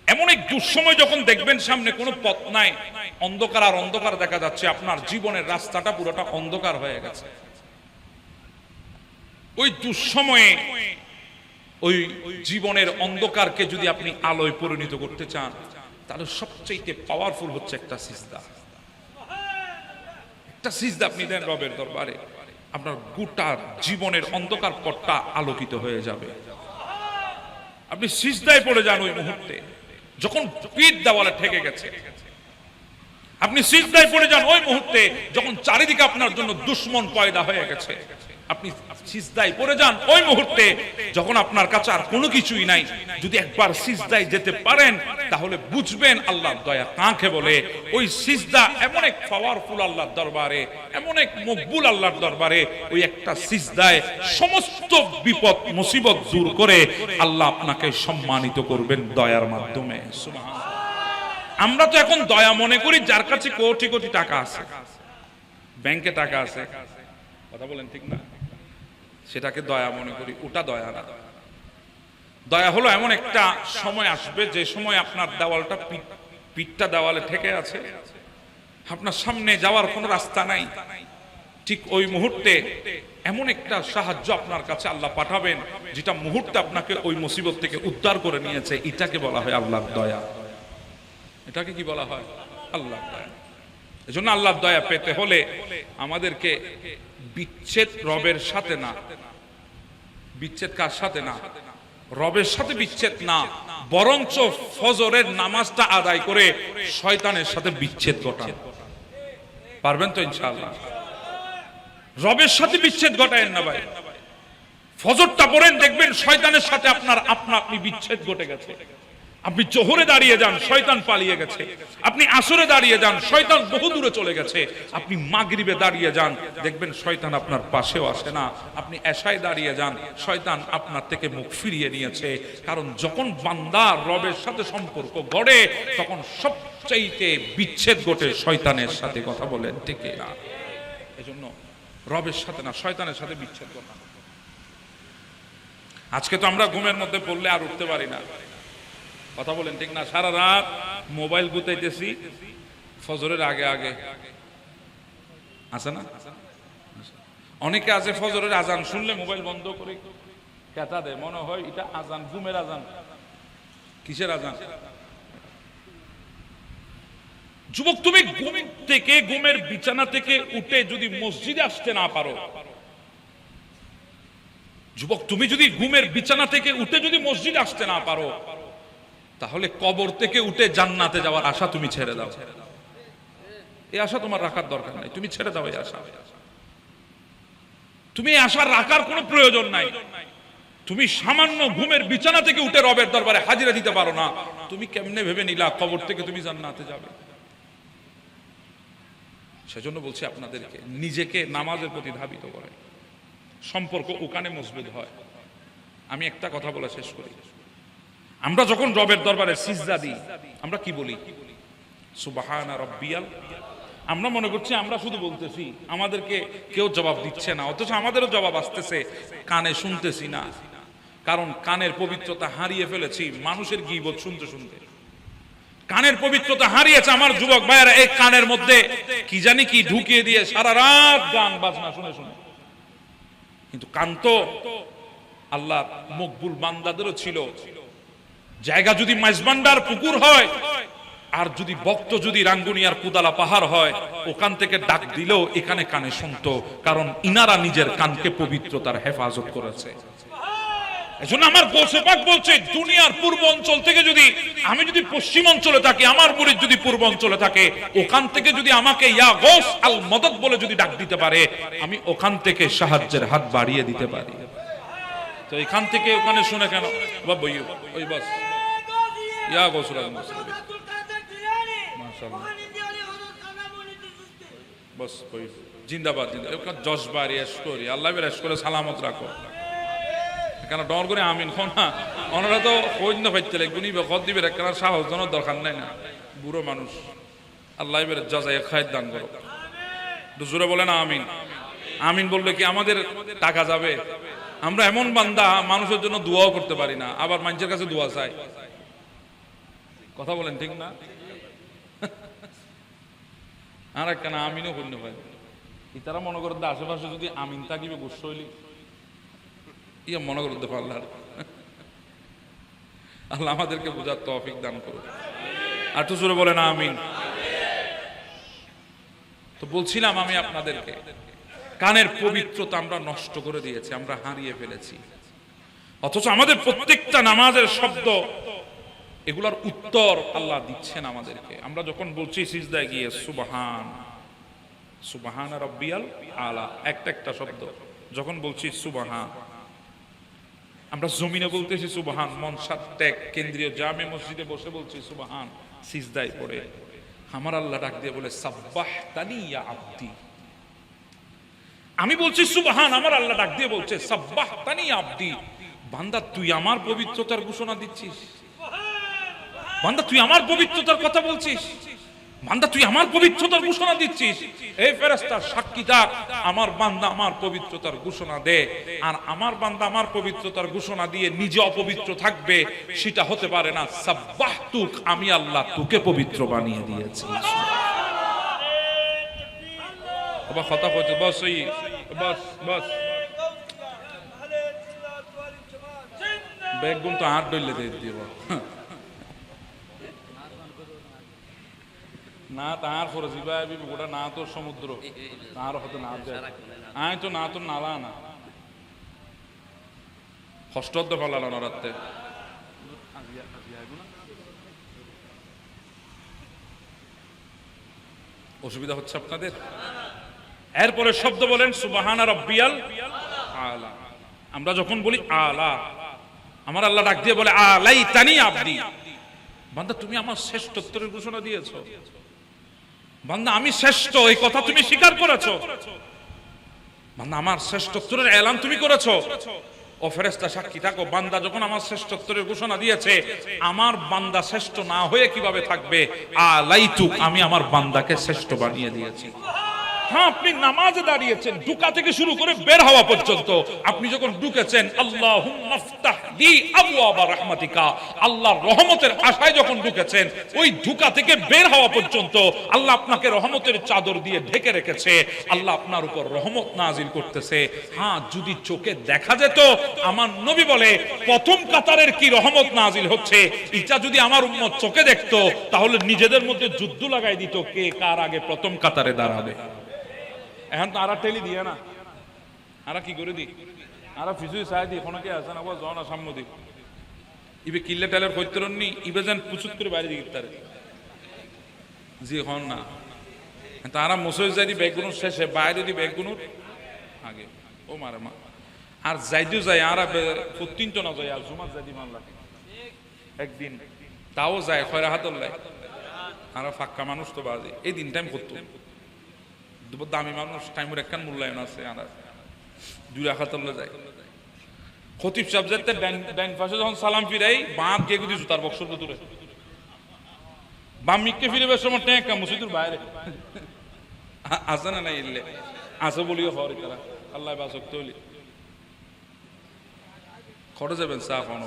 এমন এক দুঃসময় যখন দেখবেন সামনে কোনো পথ নাই, অন্ধকার আর অন্ধকার দেখা যাচ্ছে, আপনার জীবনের রাস্তাটা পুরোটা অন্ধকার হয়ে গেছে, ওই দুঃসময়ে ওই জীবনের অন্ধকারকে যদি আপনি আলোয় পরিণত করতে চান, তাহলে সবচেয়ে পাওয়ারফুল হচ্ছে একটা সিজদা। একটা সিজদা আপনি দেন রবের দরবারে, আপনার গোটা জীবনের অন্ধকার পথটা আলোকিত হয়ে যাবে। আপনি সিজদায় পড়ে যান ওই মুহূর্তে, যখন পিঠ দেওয়ালে ঠেকে গেছে, আপনি সিজদায় পড়ে যান ওই মুহূর্তে যখন চারিদিকে আপনার জন্য দুশ্মন পয়দা হয়ে গেছে, আপনি সিজদায় পড়ে যান ওই মুহূর্তে যখন আপনার কাছে আর কোনো কিছুই নাই। যদি একবার সিজদায় যেতে পারেন তাহলে বুঝবেন আল্লাহর দয়া কাকে বলে। ওই সিজদা এমন এক পাওয়ারফুল আল্লাহর দরবারে, এমন এক মকবুল আল্লাহর দরবারে, ওই একটা সিজদায় সমস্ত বিপদ মুসিবত দূর করে আল্লাহ আপনাকে সম্মানিত করবেন দয়ার মাধ্যমে। সুবহানাল্লাহ। আমরা তো এখন দয়া মনে করি যার কাছে কোটি কোটি টাকা আছে, ব্যাংকে টাকা আছে, কথা বলেন ঠিক না, সেটাকে দয়া মনে করি। ওটা দয়া না। দয়া হলো এমন একটা সময় আসবে যে সময় আপনার দেওয়ালটা পিঠটা দেওয়ালে ঠেকে আছে, আপনার সামনে যাওয়ার কোনো রাস্তা নাই, ঠিক ওই মুহূর্তে এমন একটা সাহায্য আপনার কাছে আল্লাহ পাঠাবেন যেটা মুহূর্তে আপনাকে ওই মুসিবত থেকে উদ্ধার করে নিয়েছে। এটাকে বলা হয় আল্লাহর দয়া। এটাকে কি বলা হয়? আল্লাহর দয়া। এজন্য আল্লাহর দয়া পেতে হলে আমাদেরকে বিচ্ছেদ রবের সাথে না, বিচ্ছেদ কার সাথে না? রবের সাথে বিচ্ছেদ না, বরঞ্চ ফজরের নামাজটা আদায় করে শয়তানের সাথে বিচ্ছেদ ঘটান। পারবেন তো ইনশাআল্লাহ? রবের সাথে বিচ্ছেদ ঘটায়েন না ভাই। ফজরটা পড়েন, দেখবেন শয়তানের সাথে আপনার আপনা আপনি বিচ্ছেদ ঘটে গেছে। আপনি জোহরে দাঁড়িয়ে যান, শয়তান পালিয়ে গেছে। আপনি আসরে দাঁড়িয়ে যান, শয়তান বহু দূরে চলে গেছে। আপনি মাগরিবে দাঁড়িয়ে যান, দেখবেন শয়তান আপনার পাশেও আসে না। আপনি এশায় দাঁড়িয়ে যান, শয়তান আপনার থেকে মুখ ফিরিয়ে নিয়েছে। কারণ যখন বান্দা রবের সাথে সম্পর্ক গড়ে, তখন সবচাইতে বিচ্ছেদ ঘটে শয়তানের সাথে। কথা বলেন ঠিক না? এজন্য রবের সাথে না, শয়তানের সাথে বিচ্ছেদ ঘটা। আজকে তো আমরা ঘুমের মধ্যে পড়লে আর উঠতে পারি না। কথা বলেন ঠিক না? সারা রাত মোবাইল গুতাইতেছি, ফজরের আগে আগে আছে না? অনেকে আছে ফজরের আজান শুনলে মোবাইল বন্ধ করে কেতা দেয়, মনে হয় এটা আজান, ঘুমের আজান। কিসের আজান? যুবক, তুমি ঘুম থেকে, ঘুমের বিছানা থেকে উঠে যদি মসজিদে আসতে না পারো, যুবক তুমি যদি ঘুমের বিছানা থেকে উঠে যদি মসজিদে আসতে না পারো, তাহলে কবর থেকে উঠে জান্নাতে যাওয়ার আশা তুমি ছেড়ে দাও। এই আশা তোমার রাখার দরকার নাই, তুমি ছেড়ে দাও এই আশা। তুমি এই আশা রাখার কোনো প্রয়োজন নাই। তুমি সামান্য ঘুমের বিছানা থেকে উঠে রবের দরবারে হাজিরা দিতে পারো না, তুমি কেমনে ভেবে নিলা কবর থেকে তুমি জান্নাতে যাবে? সেজন্য বলছি আপনাদেরকে, নিজেকে নামাজের প্রতি ধাবিত করে সম্পর্ক ওখানে মজবুত হয়। আমি একটা কথা বলে শেষ করি। আমরা যখন রবের দরবারে সিজদা দিই, আমরা কি বলি? সুবহানা রাব্বিয়াল। আমরা মনে করছি আমরা শুধু বলতেছি, আমাদেরকে কেউ জবাব দিচ্ছে না, অথচ আমাদেরও জবাব আসতেছে, কানে শুনতেছি না। কারণ কানের পবিত্রতা হারিয়ে ফেলেছি মানুষের গীবত শুনতে শুনতে। কানের পবিত্রতা হারিয়েছে আমার যুবক ভাইয়েরা। এই কানের মধ্যে কি জানি কি ঢুকিয়ে দিয়ে সারা রাত গান বাজনা শুনে শুনে। কিন্তু কান তো আল্লাহ মকবুল বান্দাদেরও ছিল। জায়গা যদি মাইজবান্ডার পুকুর হয়, আর যদি বক্ত যদি রাঙ্গুনিয়ার কুদালা পাহাড় হয়, ওখান থেকে ডাক দিলেও এখানে কানে শুনতো। কারণ ইনারা নিজের কানকে পবিত্রতার হেফাজত করেছে। এজন্য আমার গোসে পাক বলছে, দুনিয়ার পূর্ব অঞ্চল থেকে যদি আমি যদি পশ্চিম অঞ্চলে থাকি, আমার মুরিদ যদি পূর্ব অঞ্চলে থাকে, ওখান থেকে যদি আমাকে ইয়া গৌস আল মদদ বলে যদি ডাক দিতে পারে, আমি ওখান থেকে সাহায্যের হাত বাড়িয়ে দিতে পারি। তো এখান থেকে ওখানে শুনে কেন ওই বাস ইয়া গৌস বস জিন্দাবাদ জিন্দাবাদ, জজবার ইয়াস করি, আল্লাহ বেরাস করে সালামত রাখো। কেন ডর করে আমিন খন না, ওনারা তো কইন না পাইতে লাগবে নিবে কত দিবে, কেন সাহস জানার দরকার নাই না। বুড়ো মানুষ, আল্লাহ বের যাচাই খায়ের দান করো। জোরে বলে না আমিন। আমিন বললে কি আমাদের টাকা যাবে? আমরা এমন বান্দা, মানুষের জন্য দোয়াও করতে পারি না, আবার মানুষের কাছে দোয়া চাই। কথা বলেন ঠিক না? আর কেন আমিনও করি না ভাই, তারা মনে করেন আশেপাশে যদি আমিন থাকিবে গুস হইলি ইয়া মনে করতে পারলাম। আল্লাহ আমাদেরকে বুঝার তৌফিক দান করুন। আর তো জোরে বলে না আমিন। তো বলছিলাম আমি আপনাদেরকে, কানের পবিত্রতা আমরা নষ্ট করে দিয়েছি, আমরা হারিয়ে ফেলেছি। অথচ আমাদের প্রত্যেকটা নামাজের শব্দ, এগুলার উত্তর আল্লাহ দিচ্ছেন আমাদেরকে। আমরা যখন বলছি সিজদায় গিয়ে সুবহান, সুবহান রাব্বিয়াল আলা, একটা একটা শব্দ যখন বলছি সুবহান, আমরা জমিনে বলতেছি সুবহান, মনসাদ ত্যাগ কেন্দ্রীয় জামে মসজিদে বসে বলছি সুবহান, সিজদায় পড়ে আমার আল্লাহ ডাক দিয়ে বলে সাব্বাহতানি ইয়া আবদি। আমি বলছি সুবহান, আমার আল্লাহ ডাক দিয়ে বলছে সাব্বাহতানি ইয়া আবদি। বান্দা তুই আমার পবিত্রতার ঘোষণা দিচ্ছিস, বান্দা তুই আমার পবিত্রতার কথা বলছিস, বান্দা তুই আমার পবিত্রতার ঘোষণা দিচ্ছিস। এই ফেরেশতা সাক্ষী থাক, আমার বান্দা আমার পবিত্রতার ঘোষণা দে। আর আমার বান্দা আমার পবিত্রতার ঘোষণা দিয়ে নিজে অপবিত্র থাকবে, সেটা হতে পারে না। সাব্বাহতুক, আমি আল্লাহ তোকে পবিত্র বানিয়ে দিয়েছি। বাবা কথা কইতে বস, বস বস বেগুন তো হাত ডইলে দিয়ে দিব না, তাহার ফরজি ভাই গোটা না তোর সমুদ্র, তাহার হতে না আয় তো না তোর নালা না কষ্ট ফেলালো না রাত্রে। অসুবিধা হচ্ছে আপনাদের? এরপরে শব্দ বলেন সুবহানা রাব্বিয়াল আলা। আমরা যখন বলি আলা, আমার আল্লাহ ডাক দিয়ে বলে আলাইতানি আবদি, বান্দা তুমি আমার শ্রেষ্ঠত্বের ঘোষণা দিয়েছো, বান্দা আমি শ্রেষ্ঠ এই কথা তুমি স্বীকার করেছো, বান্দা আমার শ্রেষ্ঠত্বের এলান তুমি করেছো। ও ফেরেশতা সাক্ষী থাকো, বান্দা যখন আমার শ্রেষ্ঠত্বের ঘোষণা দিয়েছে, আমার বান্দা শ্রেষ্ঠ না হয়ে কিভাবে থাকবে? আলাইতু, আমি আমার বান্দাকে শ্রেষ্ঠ বানিয়ে দিয়েছি। হ্যাঁ, আপনি নামাজে দাঁড়িয়েছেন, ঢুকা থেকে শুরু করে বের হওয়া পর্যন্ত, আপনি যখন ঢুকেছেন আল্লাহুম্মা ফতাহ লি আবওয়াবা রাহমাতিকা, আল্লাহর রহমতের আশায় যখন ঢুকেছেন, ওই ঢুকা থেকে বের হওয়া পর্যন্ত আল্লাহ আপনাকে রহমতের চাদর দিয়ে ঢেকে রেখেছে। আল্লাহ আপনার উপর রহমত নাজিল করতেছে। হ্যাঁ, যদি চোখে দেখা যেত, আমার নবী বলে প্রথম কাতারের কি রহমত নাজিল হচ্ছে, এটা যদি আমার উম্মত চোখে দেখতো, তাহলে নিজেদের মধ্যে যুদ্ধ লাগাই দিত কে কার আগে প্রথম কাতারে দাঁড়াবে। এখন তো আরা টেলি দিয়ে না, আরা কি করে দিই, আরা ফিজুই চাই দিই, কোনকে আছে না জন সাম্য দিই, ইবে কিল্লে টেলের কৈতরণনি ইবে যেন পুচুত করে বাইরে দিকে তার জি হন না। তারা মুসই যাই দি বেগুন শেষে বাইরে দি বেগুন আগে ও মারে মা, আর যাইদিও যায় আর প্রতিদিন না যায়, আর জুমার যাই দি মানলা একদিন তাও যায় খয়রা হাতর লাই, আর ফাক্কা মানুষ তো বাজে এই দিন টাইম করতো দামি মানুষ, টাইমের একখান মূল্যায়ন আছে। আর দুই রাখাতলে যায় খতিব সাহেব যাতে ডাইন পাশে যখন সালাম ফিরাই, বাঁধ গিয়ে গুদি জুতার বক্সর দূরে বাম মিককে ফিরে বেশ সময় ট্যাঙ্কা মসজিদের বাইরে আছে না নাই ইল্লে আছে বলিও হওয়ার তারা আল্লাহ বাসক তৈলি খড়ে যাবেন সাফ অন।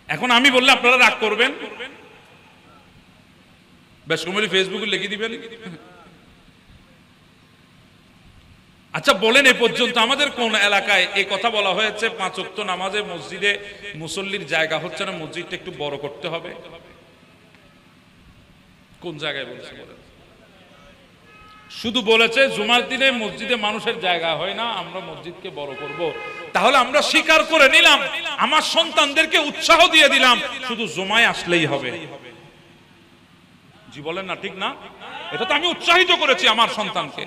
এখন আমি বললে আপনারা রাগ করবেন, বেশ কমেডি ফেসবুকে লিখে দিবেন। আচ্ছা বলেন, এ পর্যন্ত আমাদের কোন এলাকায় এই কথা বলা হয়েছে 5 ওয়াক্ত নামাজে মসজিদে মুসল্লির জায়গা হচ্ছে না, মসজিদটা একটু বড় করতে হবে? কোন জায়গায় বলছে? শুধু বলেছে জুমার দিনে মসজিদে মানুষের জায়গা হয় না, আমরা মসজিদকে বড় করব। তাহলে আমরা স্বীকার করে নিলাম, আমার সন্তানদেরকে উৎসাহ দিয়ে দিলাম শুধু জুমায় আসলেই হবে। জি বলেন না, ঠিক না? এটা তো আমি উৎসাহিত করেছি আমার সন্তানকে,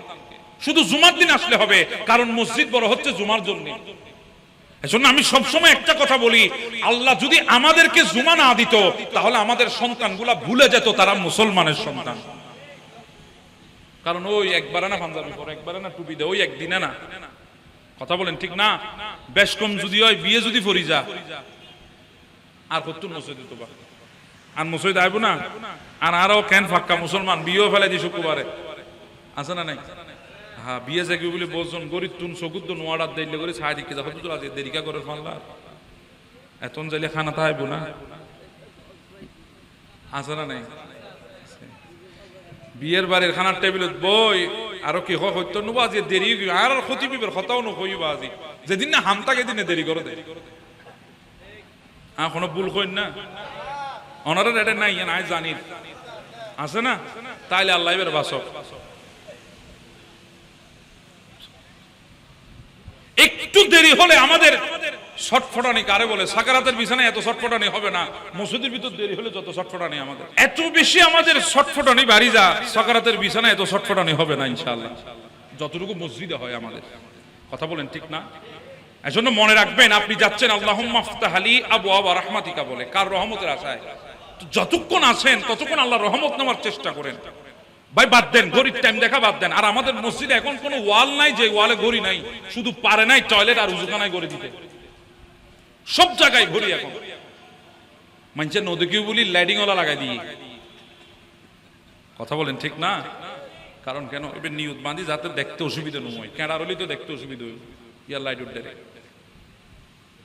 শুধু জুমার দিন আসলে হবে, কারণ মসজিদ বড় হচ্ছে জুমার জন্য। এজন্য আমি সবসময় একটা কথা বলি, আল্লাহ যদি আমাদেরকে জুমা না দিত, তাহলে আমাদের সন্তানগুলা ভুলে যেত তারা মুসলমানের সন্তান। কারণ ওই একবার না পাঞ্জাবি পরে, একবার না টুপি দেয়, ওই একদিনে না। কথা বলেন ঠিক না? বেশ কম যদি হয়, বিয়ে যদি ফরি যা আর কত মসজিদে তো আর মসজিদ আইব না, আর আরো কেন ফাক্কা মুসলমান বিয়েও ফেলে দি শুক্রবারে, আছে না নাই? হ্যাঁ, বিয়ে জাগি বলে বলছেন গরিব তুন সগুদ্দ নোয়াড়ার দিলে করে ছায় দিকে যাবো তো আজ দেরিকা করে ফানলা এতন যাইলে খানা তাইব না, আছে না নাই? বিয়ের বাড়ির খানার টেবিলত বই আরো কি হইতো নবো আজ দেরি আর ক্ষতি বিবের কথাও নইবা আজি যেদিন না হামতা দিনে দেরি করে দেয় কোনো ভুল কইন না, অনারের এটা নাই নাই জানি আছে না, তাইলে আল্লাহ এবার বাসক। একটু দেরি হলে আমাদের ছটফটানি, কারে বলে সাকারাতের বিছানায় এত ছটফটানি হবে না, মসজিদের ভিতর দেরি হলে যত ছটফটানি আমাদের, এত বেশি আমাদের ছটফটানি বাড়ি যা, সাকারাতের বিছানায় এত ছটফটানি হবে না ইনশাআল্লাহ, যতটুকু মসজিদে হয় আমাদের। কথা বলেন ঠিক না? এজন্য মনে রাখবেন, আপনি যাচ্ছেন আল্লাহুম্মা ফতাহ লি আবওয়াবা রাহমাতিকা বলে, কার রহমতের আশায়, যতক্ষণ আছেন ততক্ষণ আল্লাহর রহমত নেওয়ার চেষ্টা করেন। ভাই বাদ দেন, ঘড়ির টাইম দেখা বাদ দেন। আর আমাদের মসজিদে এখন কোনো ওয়াল নাই যে ওয়ালে ঘড়ি নাই, শুধু পারে নাই টয়লেট আর উজুখানায় ঘড়ি দিতে, সব জায়গায় ঘড়ি। এখন মানুষে নদীকেও বলি লাইটিং ওলা লাগাই দিই। কথা বলেন ঠিক না? কারণ কেন? এবার নিয়ত বাঁধি যাতে দেখতে অসুবিধা নয়, ক্যাঁড়া রলি তো দেখতে অসুবিধা হইল ইয়ার লাইট উঠে।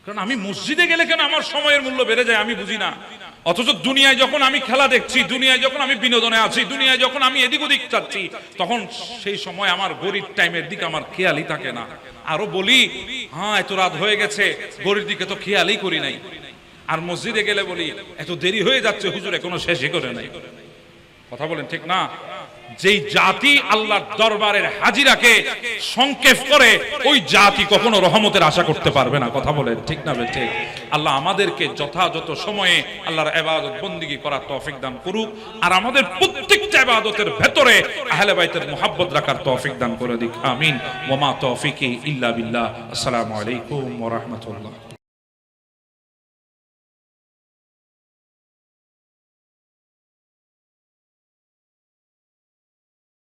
কারণ আমি মসজিদে গেলে কেন আমার সময়ের মূল্য বেড়ে যায় আমি বুঝি না। অথচ দুনিয়ায় যখন আমি খেলা দেখছি, দুনিয়ায় যখন আমি বিনোদনে আছি, দুনিয়ায় যখন আমি এদিক ওদিক চাচ্ছি, তখন সেই সময় আমার ঘড়ির টাইমের দিকে আমার খেয়ালই থাকে না। আরো বলি, হ্যাঁ এত রাত হয়ে গেছে, ঘড়ির দিকে তো খেয়ালই করি নাই। আর মসজিদে গেলে বলি এত দেরি হয়ে যাচ্ছে, হুজুর এখনো শেষই করে নাই। কথা বলেন ঠিক না? যেই জাতি আল্লাহর দরবারের হাজিরাকে সংক্ষেপ করে, ওই জাতি কখনো রহমতের আশা করতে পারবে না। কথা বলেন ঠিক না? ঠিক। আল্লাহ আমাদেরকে যথাযথ সময়ে আল্লাহর ইবাদত বন্দেগী করার তৌফিক দান করুক, আর আমাদের প্রত্যেকটা ইবাদতের ভেতরে আহলে বাইতের মুহাব্বত রাখার তৌফিক দান করে দিক। আমিন। ওয়া মা তৌফিকি ইল্লা বিল্লাহ। আসসালামু আলাইকুম ওয়া রাহমাতুল্লাহ।